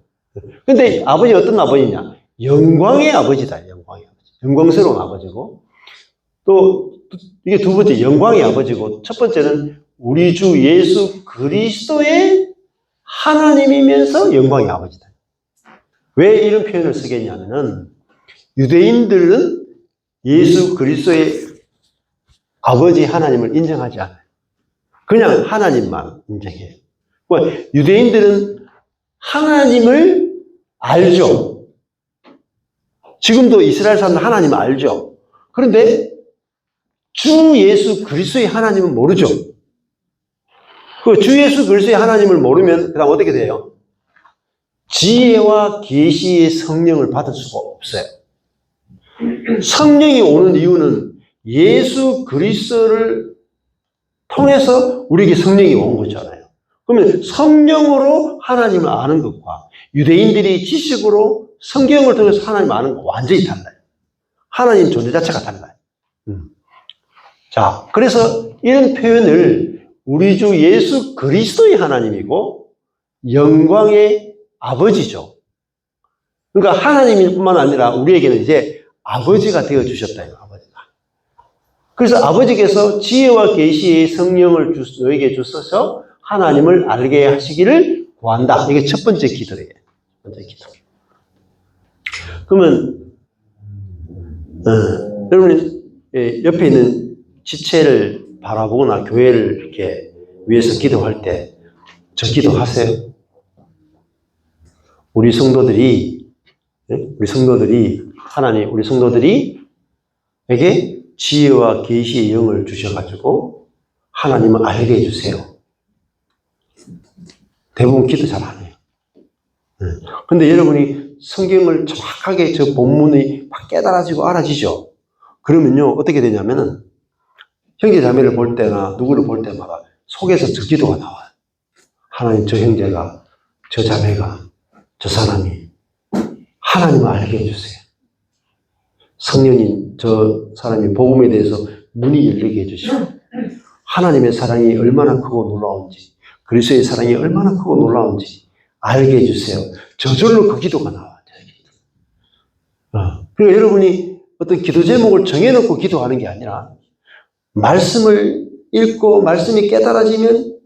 근데 아버지 어떤 아버지냐? 영광의 아버지다. 영광의 아버지. 영광스러운 아버지고. 또 이게 두 번째 영광의 아버지고, 첫 번째는 우리 주 예수 그리스도의 하나님이면서 영광의 아버지다. 왜 이런 표현을 쓰겠냐면은 유대인들은 예수 그리스도의 아버지 하나님을 인정하지 않아요. 그냥 하나님만 인정해요. 유대인들은 하나님을 알죠. 지금도 이스라엘 사람들 하나님을 알죠. 그런데 주 예수 그리스도의 하나님은 모르죠. 그 주 예수 그리스도의 하나님을 모르면 그 다음 어떻게 돼요? 지혜와 계시의 성령을 받을 수가 없어요. 성령이 오는 이유는 예수 그리스도를 통해서 우리에게 성령이 온 거잖아요. 그러면 성령으로 하나님을 아는 것과 유대인들이 지식으로 성경을 통해서 하나님을 아는 것 완전히 달라요. 하나님 존재 자체가 달라요. 자, 그래서 이런 표현을 우리 주 예수 그리스도의 하나님이고 영광의 아버지죠. 그러니까 하나님뿐만 아니라 우리에게는 이제 아버지가 되어 주셨다. 아버지가. 그래서 아버지께서 지혜와 계시의 성령을 너에게 주셔서 하나님을 알게 하시기를 구한다. 이게 첫 번째 기도예요. 첫 번째 기도. 그러면 여러분 옆에 있는 지체를 바라보거나 교회를 이렇게 위해서 기도할 때 저 기도하세요. 우리 성도들이 에게 지혜와 계시의 영을 주셔가지고 하나님을 알게 해주세요. 대부분 기도 잘 안 해요. 근데 여러분이 성경을 정확하게 저 본문이 막 깨달아지고 알아지죠. 그러면요 어떻게 되냐면은 형제 자매를 볼 때나 누구를 볼 때마다 속에서 저 기도가 나와요. 하나님, 저 형제가, 저 자매가, 저 사람이 하나님을 알게 해주세요. 성령님, 저 사람이 복음에 대해서 문이 열리게 해주시고 하나님의 사랑이 얼마나 크고 놀라운지, 그리스도의 사랑이 얼마나 크고 놀라운지 알게 해주세요. 저절로 그 기도가 나와요. 그러니까 여러분이 어떤 기도 제목을 정해놓고 기도하는 게 아니라 말씀을 읽고 말씀이 깨달아지면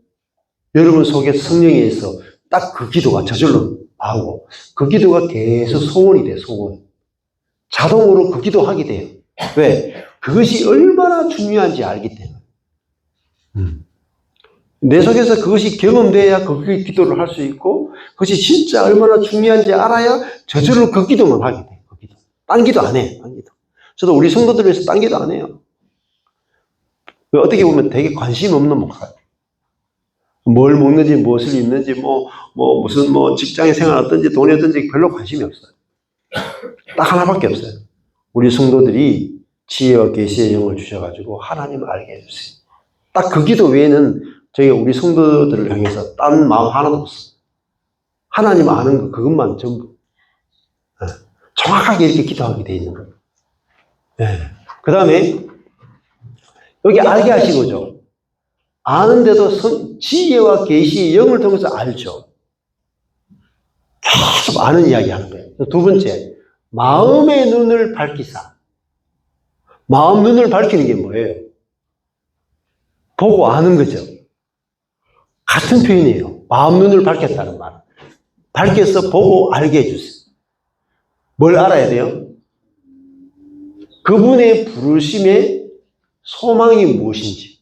여러분 속에 성령에 의해서 딱 그 기도가 저절로 나오고 그 기도가 계속 소원이 돼요. 소원. 자동으로 그 기도하게 돼요. 왜? 그것이 얼마나 중요한지 알기 때문에. 내 속에서 그것이 경험돼야 그 기도를 할 수 있고 그것이 진짜 얼마나 중요한지 알아야 저절로 그 기도만 하게 돼요. 딴 기도 안 해요. 딴 기도. 저도 우리 성도들 위해서 딴 기도 안 해요. 어떻게 보면 되게 관심 없는 목사예요. 뭘 먹는지, 무엇을 입는지, 무슨 직장의 생활 어떤지, 돈이 어떤지 별로 관심이 없어요. 딱 하나밖에 없어요. 우리 성도들이 지혜와 계시의 영을 주셔가지고 하나님을 알게 해주세요. 딱 그 기도 외에는 저희가 우리 성도들을 향해서 딴 마음 하나도 없어요. 하나님 아는 거, 그것만 전부. 정확하게 이렇게 기도하게 돼 있는 거예요. 그 다음에, 여기 알게 하신 거죠. 아는데도 지혜와 계시의 영을 통해서 알죠. 계속 아는 이야기 하는 거예요. 두 번째, 마음의 눈을 밝히사. 마음 눈을 밝히는 게 뭐예요? 보고 아는 거죠. 같은 표현이에요. 마음 눈을 밝혔다는 말. 밝혀서 보고 알게 해주세요. 뭘 알아야 돼요? 그분의 부르심의 소망이 무엇인지.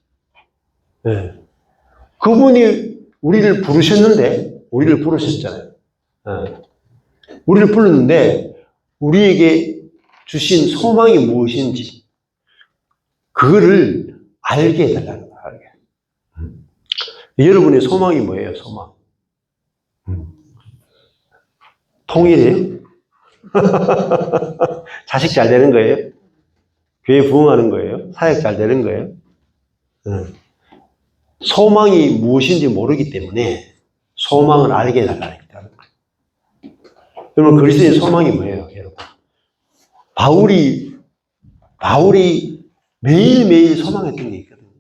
그분이 우리를 부르셨는데, 우리를 부르셨잖아요. 우리를 불렀는데, 우리에게 주신 소망이 무엇인지, 그거를 알게 해달라는 거예요. 알게. 여러분의 소망이 뭐예요, 소망? 통일이에요? 자식 잘 되는 거예요? 교회 부흥하는 거예요? 사역 잘 되는 거예요? 소망이 무엇인지 모르기 때문에 소망을 알게 해달라는 거예요. 여러분, 그리스도의 소망이 뭐예요, 여러분? 바울이 매일매일 소망했던 게 있거든요.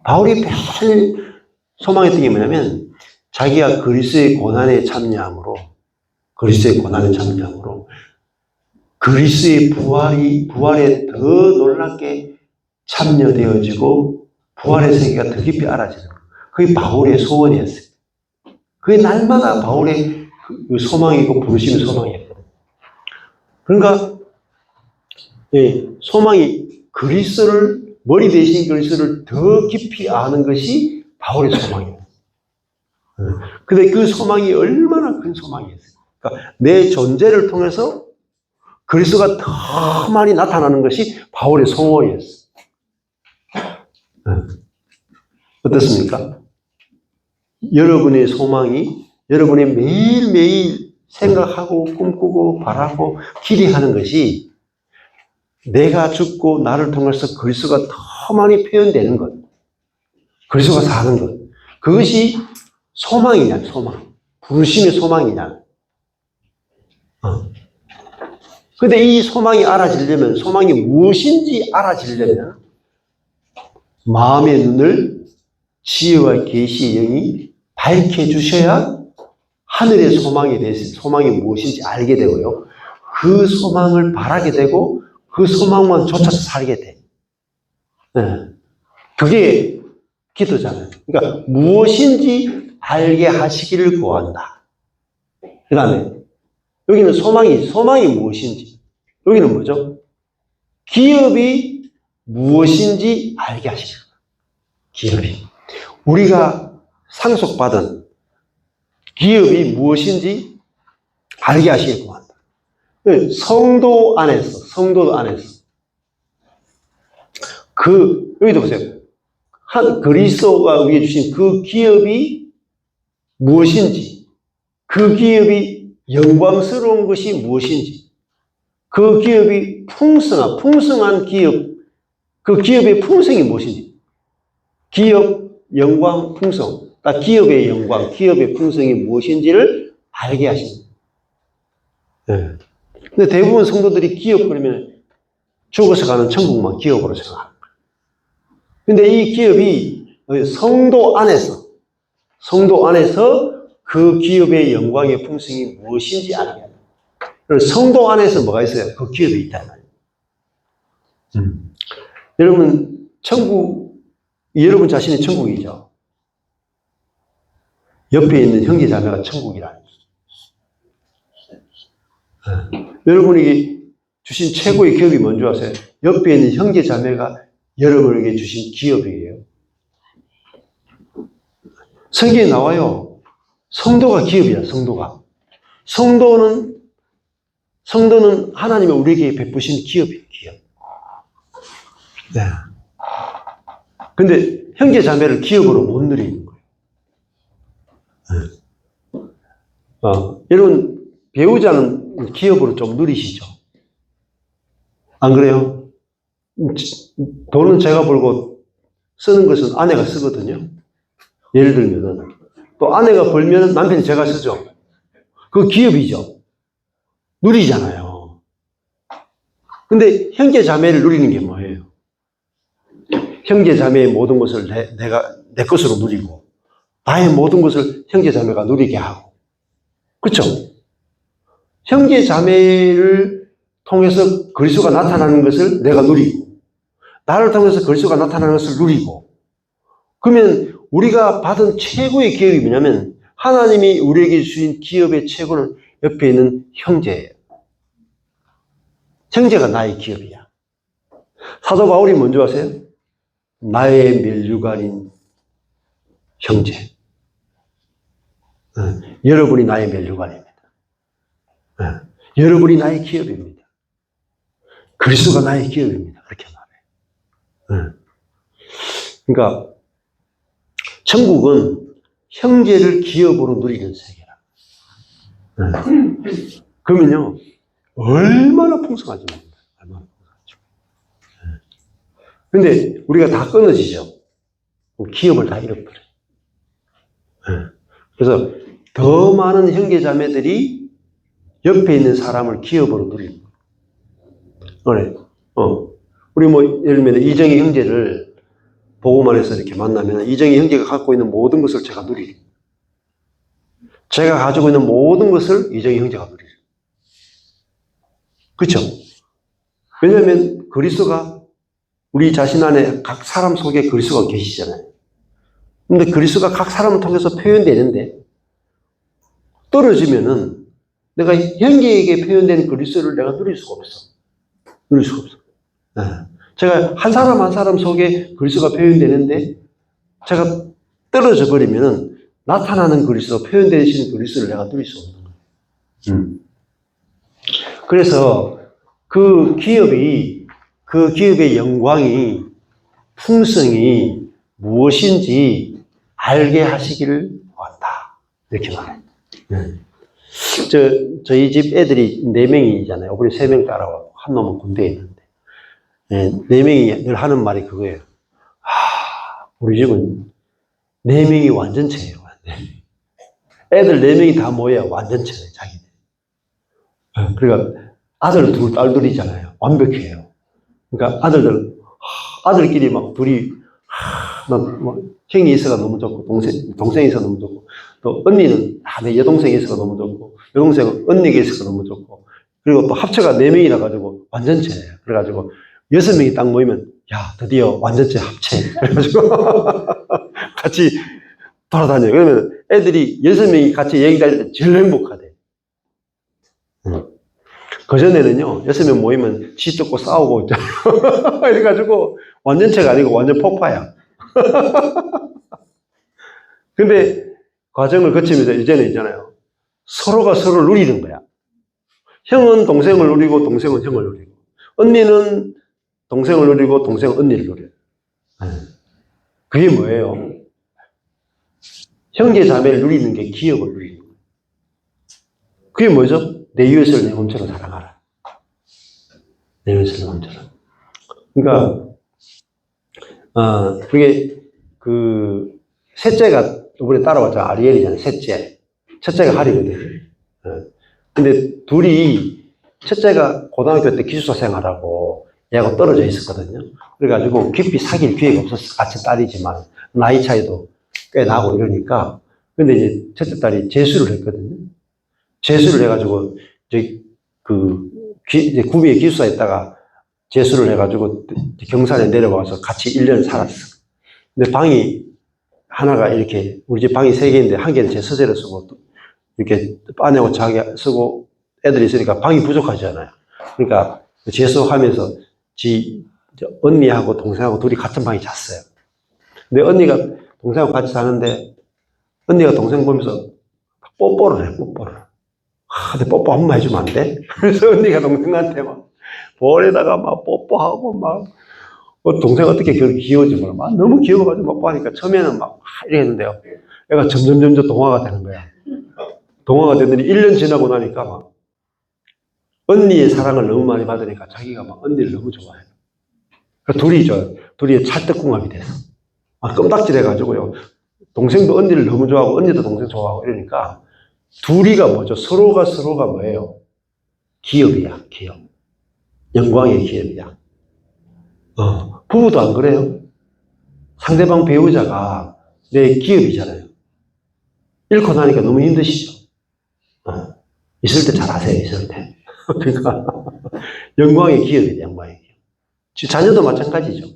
바울이 매일 소망했던 게 뭐냐면, 자기가 그리스도의 고난에 참여함으로, 그리스도의 부활에 더 놀랍게 참여되어지고, 부활의 세계가 더 깊이 알아지는 거예요. 그게 바울의 소원이었어요. 그게 날마다 바울의 그 소망이고, 부르심의 소망이었거든요. 그러니까, 소망이 머리 대신 그리스도를 더 깊이 아는 것이 바울의 소망이에요. 근데 그 소망이 얼마나 큰 소망이었어요. 그러니까 내 존재를 통해서 그리스도가 더 많이 나타나는 것이 바울의 소원이었어요. 어떻습니까? 여러분의 소망이 여러분의 매일매일 생각하고 꿈꾸고 바라고 기대하는 것이 내가 죽고 나를 통해서 그리스도가 더 많이 표현되는 것, 그리스도가 사는 것, 그것이 소망이냐, 소망. 부르심의 소망이냐. 근데 이 소망이 알아지려면, 소망이 무엇인지 알아지려면 마음의 눈을 지혜와 계시의 영이 밝혀주셔야 하늘의 소망에 대해서 소망이 무엇인지 알게 되고요. 그 소망을 바라게 되고 그 소망만 쫓아서 살게 돼. 그게 기도잖아요. 그러니까 무엇인지 알게 하시기를 구한다. 그 다음에 여기는 소망이 무엇인지. 여기는 뭐죠? 기업이 무엇인지 알게 하시기를. 기업이. 우리가 상속받은 기업이 무엇인지 알게 하시길 구한다. 성도 안에서. 여기도 보세요. 그리스도가 우리에게 주신 그 기업이 무엇인지, 그 기업이 영광스러운 것이 무엇인지, 그 기업이 풍성한 기업, 그 기업의 풍성이 무엇인지, 기업, 영광, 풍성, 그러니까 기업의 영광, 기업의 풍성이 무엇인지를 알게 하십니다. 근데 대부분 성도들이 기업 그러면 죽어서 가는 천국만 기업으로 생각합니다. 근데 이 기업이 성도 안에서 그 기업의 영광의 풍성이 무엇인지 알게 합니다. 성도 안에서 뭐가 있어요? 그 기업이 있단 말이에요. 여러분, 여러분 자신이 천국이죠. 옆에 있는 형제 자매가 천국이라는 거예요. 여러분에게 주신 최고의 기업이 뭔지 아세요? 옆에 있는 형제 자매가 여러분에게 주신 기업이에요. 성경에 나와요. 성도가 기업이야, 성도가. 성도는 하나님이 우리에게 베푸신 기업이에요, 기업. 네. 근데 형제 자매를 기업으로 못 누리는 거예요. 여러분, 배우자는 기업으로 좀 누리시죠? 안 그래요? 돈은 제가 벌고 쓰는 것은 아내가 쓰거든요. 예를 들면은. 또 아내가 벌면 남편이 제가 쓰죠. 그거 기업이죠. 누리잖아요. 근데 형제 자매를 누리는 게 뭐예요? 형제 자매의 모든 것을 내 것으로 누리고, 나의 모든 것을 형제 자매가 누리게 하고. 그렇죠? 형제 자매를 통해서 그리스도가 나타나는 것을 내가 누리고, 나를 통해서 그리스도가 나타나는 것을 누리고. 그러면 우리가 받은 최고의 기업이 뭐냐면 하나님이 우리에게 주신 기업의 최고는 옆에 있는 형제예요. 형제가 나의 기업이야. 사도 바울이 뭔지 아세요? 나의 면류관인 형제. 여러분이 나의 면류관입니다. 여러분이 나의 기업입니다. 그리스도가 나의 기업입니다. 그렇게 말해요. 그러니까 천국은 형제를 기업으로 누리는 세계라. 그러면요, 얼마나 풍성하지 뭡니다. 얼마나 풍성하죠. 근데 우리가 다 끊어지죠. 기업을 다 잃어버려요. 그래서 더 많은 형제 자매들이 옆에 있는 사람을 기업으로 누리는 거예요. 그래. 우리 뭐 예를 들면 이정희 형제를 보고만 해서 이렇게 만나면 이정희 형제가 갖고 있는 모든 것을 제가 누리는 거예요. 제가 가지고 있는 모든 것을 이정희 형제가 누리는 거예요. 그렇죠? 왜냐하면 그리스도가 우리 자신 안에 각 사람 속에 그리스도가 계시잖아요. 근데 그리스도가 각 사람을 통해서 표현되는데 떨어지면은 내가 형제에게 표현되는 그리스도를 내가 누릴 수가 없어. 누릴 수가 없어. 제가 한 사람 한 사람 속에 그리스도가 표현되는데 제가 떨어져 버리면은 나타나는 그리스도, 표현되시는 그리스도를 내가 누릴 수 없는 거예요. 그래서 그 기업의 영광이, 풍성이 무엇인지 알게 하시기를 원한다. 이렇게 말해요. 저희 집 애들이 4명이잖아요. 우리 3명 따라와. 한 놈은 군대에 있는데. 4명이 늘 하는 말이 그거예요. 우리 집은 4명이 완전체예요. 애들 4명이 다 모여야 완전체예요, 자기들. 그러니까 아들 둘, 딸 둘이잖아요. 완벽해요. 그러니까 아들끼리 막 둘이, 형이 있어가 너무 좋고, 동생이 있어가 너무 좋고, 또 언니는, 내 여동생이 있어가 너무 좋고, 여동생은 언니가 있어가 너무 좋고, 그리고 또 합체가 4명이라 가지고 완전체예요. 그래가지고 6명이 딱 모이면, 야, 드디어 완전체 합체. 그래가지고 같이 돌아다녀요. 그러면 애들이 6명이 같이 얘기할 때 제일 행복하대. 그전에는요, 6명 모이면 시쫓고 싸우고 있잖아요. 이래가지고 완전체가 아니고 완전 폭파야. 근데 과정을 거치면서 이제는 있잖아요. 서로가 서로를 누리는 거야. 형은 동생을 누리고 동생은 형을 누리고, 언니는 동생을 누리고 동생은 언니를 누려요. 그게 뭐예요? 형제 자매를 누리는 게 기업을 누리는 거예요. 그게 뭐죠? 내 이웃을 내 몸처럼 사랑하라. 내 이웃을 내 몸처럼. 그러니까 그게 셋째가 이번에 따라왔잖아. 아리엘이잖아요. 셋째. 첫째가 하리거든요. 근데 둘이, 첫째가 고등학교 때 기숙사 생활하고 얘하고 떨어져 있었거든요. 그래가지고 깊이 사귈 기회가 없었어. 같이 딸이지만 나이 차이도 꽤 나고 이러니까. 근데 이제 첫째 딸이 재수를 했거든요. 재수를 해가지고 이제 이제 구미에 기숙사 있다가 재수를 해가지고 경산에 내려와서 같이 1년 살았어. 근데 방이 하나가 이렇게, 우리 집 방이 3개인데 한 개는 제 서재를 쓰고 이렇게 아내하고 자기 쓰고 애들이 있으니까 방이 부족하잖아요. 그러니까 재수하면서 언니하고 동생하고 둘이 같은 방에 잤어요. 근데 언니가 동생하고 같이 자는데 언니가 동생 보면서 뽀뽀를 해, 뽀뽀를. 근데 뽀뽀 한 번 해주면 안 돼? 그래서 언니가 동생한테 막 볼에다가 막 뽀뽀하고 막 동생 어떻게 귀여운지 몰라. 막 너무 귀여워가지고 막 보니까 처음에는 막 이래 했는데요. 애가 점점 동화가 되는 거야. 동화가 되더니 1년 지나고 나니까 막 언니의 사랑을 너무 많이 받으니까 자기가 막 언니를 너무 좋아해. 둘이 찰떡궁합이 됐어. 막 껌딱질해가지고요. 동생도 언니를 너무 좋아하고 언니도 동생 좋아하고 이러니까 둘이가 뭐죠? 서로가 뭐예요? 기업이야, 기업. 영광의 기업이야. 부부도 안 그래요? 상대방 배우자가 내 기업이잖아요. 잃고 나니까 너무 힘드시죠? 있을 때 잘 아세요, 있을 때. 그러니까, 영광의 기업이다, 영광의 기업. 자녀도 마찬가지죠.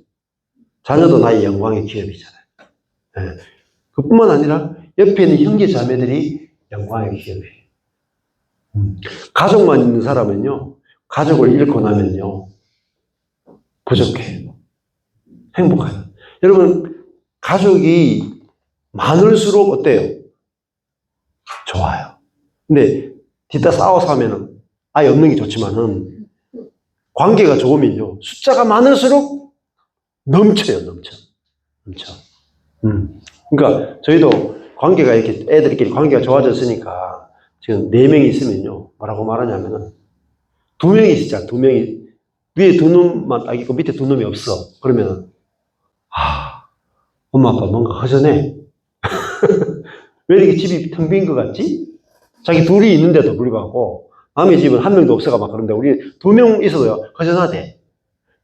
자녀도 나의 영광의 기업이잖아요. 네. 그뿐만 아니라 옆에 있는 형제 자매들이 영광의 기업이에요. 가족만 있는 사람은요, 가족을 잃고 나면요, 부족해요. 행복해요. 여러분, 가족이 많을수록 어때요? 좋아요. 근데 뒤따 싸워서 하면은 아예 없는 게 좋지만은 관계가 좋으면요, 숫자가 많을수록 넘쳐. 그러니까 저희도 관계가 이렇게 애들끼리 관계가 좋아졌으니까 지금 4명이 있으면요, 뭐라고 말하냐면은 2명이 있자, 2명이 위에 2놈만 딱 있고 밑에 2놈이 없어. 그러면은 엄마 아빠 뭔가 허전해. 왜 이렇게 집이 텅 빈 것 같지? 자기 둘이 있는데도 불구하고 남의 집은 1명도 없어가 막 그런데 우리 2명 있어도 허전하대.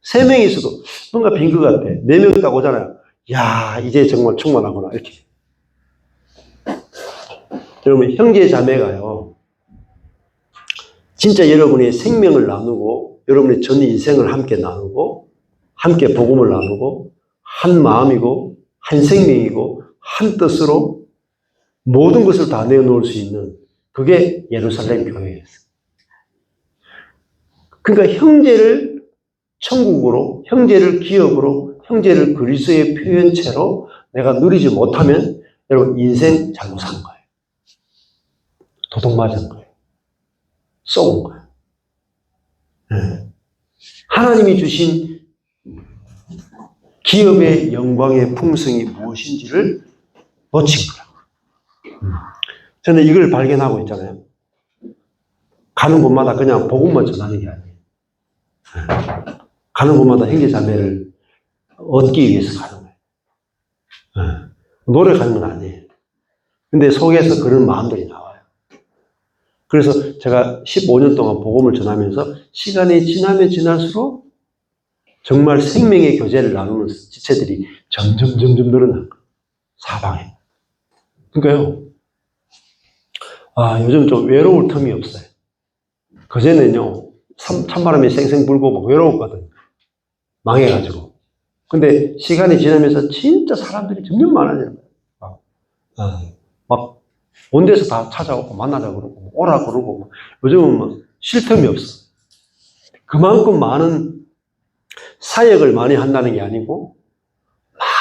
3명이 있어도 뭔가 빈 것 같아. 4명 딱 오잖아요. 야, 이제 정말 충만하구나 이렇게. 여러분, 형제 자매가요, 진짜 여러분의 생명을 나누고 여러분의 전 인생을 함께 나누고 함께 복음을 나누고 한 마음이고 한 생명이고 한 뜻으로 모든 것을 다 내어놓을 수 있는 그게 예루살렘 교회였어요. 그러니까 형제를 천국으로, 형제를 기업으로, 형제를 그리스도의 표현체로 내가 누리지 못하면 여러분 인생 잘못 산 거예요. 도둑 맞은 거예요. 썩은 거예요. 네. 하나님이 주신 기업의 영광의 풍성이 무엇인지를 놓친 거예요. 저는 이걸 발견하고 있잖아요. 가는 곳마다 그냥 복음만 전하는 게 아니에요. 가는 곳마다 형제자매를 얻기 위해서 가는 거예요. 노력하는 건 아니에요. 근데 속에서 그런 마음들이 나와요. 그래서 제가 15년 동안 복음을 전하면서 시간이 지나면 지날수록 정말 생명의 교제를 나누는 지체들이 점점 늘어난 거예요. 사방에. 그러니까요. 요즘 좀 외로울 틈이 없어요. 그전에는요, 찬바람이 쌩쌩 불고 막 외로웠거든요. 망해가지고. 근데 시간이 지나면서 진짜 사람들이 점점 많아지는 거예요. 막, 온 데서 다 찾아오고 만나자 그러고, 오라 그러고, 요즘은 막 쉴 틈이 없어. 그만큼 많은 사역을 많이 한다는 게 아니고,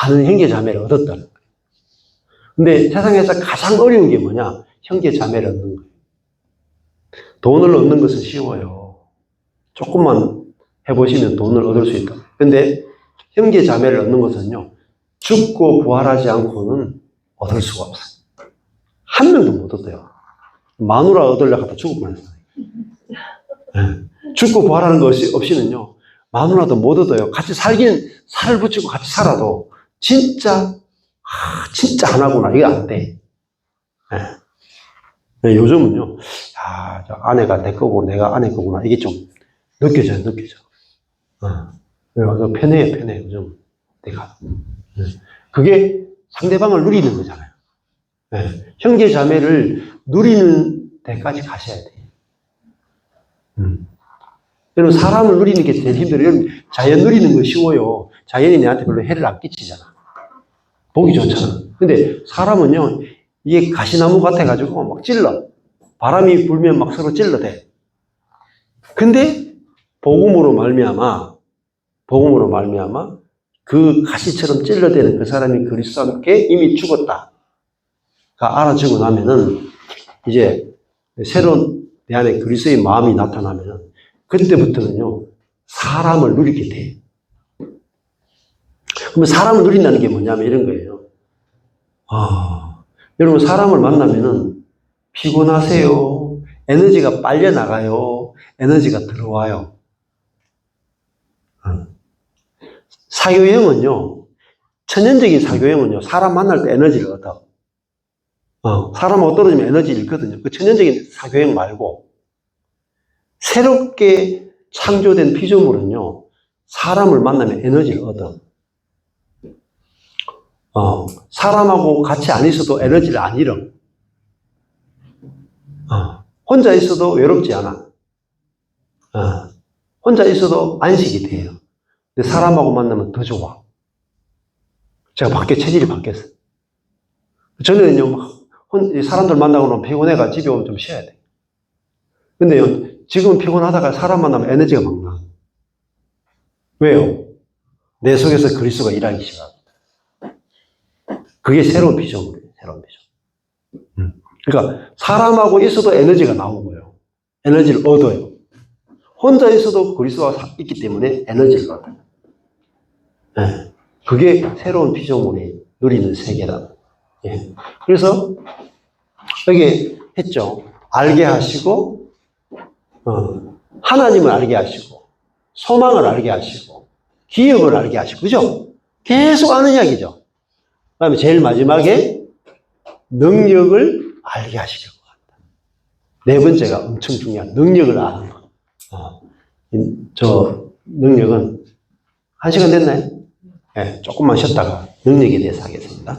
많은 형제자매를 얻었다는 거예요. 근데 세상에서 가장 어려운 게 뭐냐? 형제자매를 얻는 거예요. 돈을 얻는 것은 쉬워요. 조금만 해보시면 돈을 얻을 수 있다. 근데 형제 자매를 얻는 것은요, 죽고 부활하지 않고는 얻을 수가 없어요. 한 명도 못 얻어요. 마누라 얻으려고 하다 죽을 뻔했어요. 네. 죽고 부활하는 것이 없이는요, 마누라도 못 얻어요. 같이 살을 붙이고 같이 살아도 진짜 하나구나. 이게 안 돼. 네. 요즘은요, 저 아내가 내 거고 내가 아내 거구나. 이게 좀 느껴져요. 그래서 편해요, 요즘. 내가. 그게 상대방을 누리는 거잖아요. 네. 형제 자매를 누리는 데까지 가셔야 돼요. 여러분, 사람을 누리는 게 제일 힘들어요. 여러분, 자연 누리는 거 쉬워요. 자연이 내한테 별로 해를 안 끼치잖아. 보기 좋잖아. 근데 사람은요, 이게 가시나무 같아가지고 막 찔러. 바람이 불면 막 서로 찔러대. 근데 복음으로 말미암아 그 가시처럼 찔러대는 그 사람이 그리스도와 함께 이미 죽었다가 알아지고 나면은 이제 새로운 내 안에 그리스도의 마음이 나타나면은 그때부터는요, 사람을 누리게 돼. 그러면 사람을 누린다는 게 뭐냐면 이런 거예요. 여러분 사람을 만나면은 피곤하세요? 에너지가 빨려 나가요? 에너지가 들어와요? 사교형은요, 천연적인 사교형은요, 사람 만날 때 에너지를 얻어. 사람하고 떨어지면 에너지를 잃거든요. 그 천연적인 사교형 말고, 새롭게 창조된 피조물은요, 사람을 만나면 에너지를 얻어. 사람하고 같이 안 있어도 에너지를 안 잃어. 혼자 있어도 외롭지 않아. 혼자 있어도 안식이 돼요. 근데 사람하고 만나면 더 좋아. 제가 밖에 체질이 바뀌었어요. 전에는요, 사람들 만나고 나면 피곤해가 집에 오면 좀 쉬어야 돼. 근데요, 지금은 피곤하다가 사람 만나면 에너지가 막 나. 왜요? 내 속에서 그리스도가 일하기 시작합니다. 그게 새로운 피조물이에요. 새로운 피조물. 그러니까 사람하고 있어도 에너지가 나오고요. 에너지를 얻어요. 혼자 있어도 그리스도가 있기 때문에 에너지를 얻어요. 네. 그게 새로운 피조물이 누리는 세계다. 예. 그래서 여기 했죠. 알게 하시고, 하나님을 알게 하시고, 소망을 알게 하시고, 기업을 알게 하시고, 그죠? 계속 아는 이야기죠. 그 다음에 제일 마지막에 능력을 알게 하시려고 한다. 네 번째가 엄청 중요한 능력을 아는 거. 저 능력은 1시간 됐나요? 네, 조금만 쉬었다가 능력에 대해서 하겠습니다.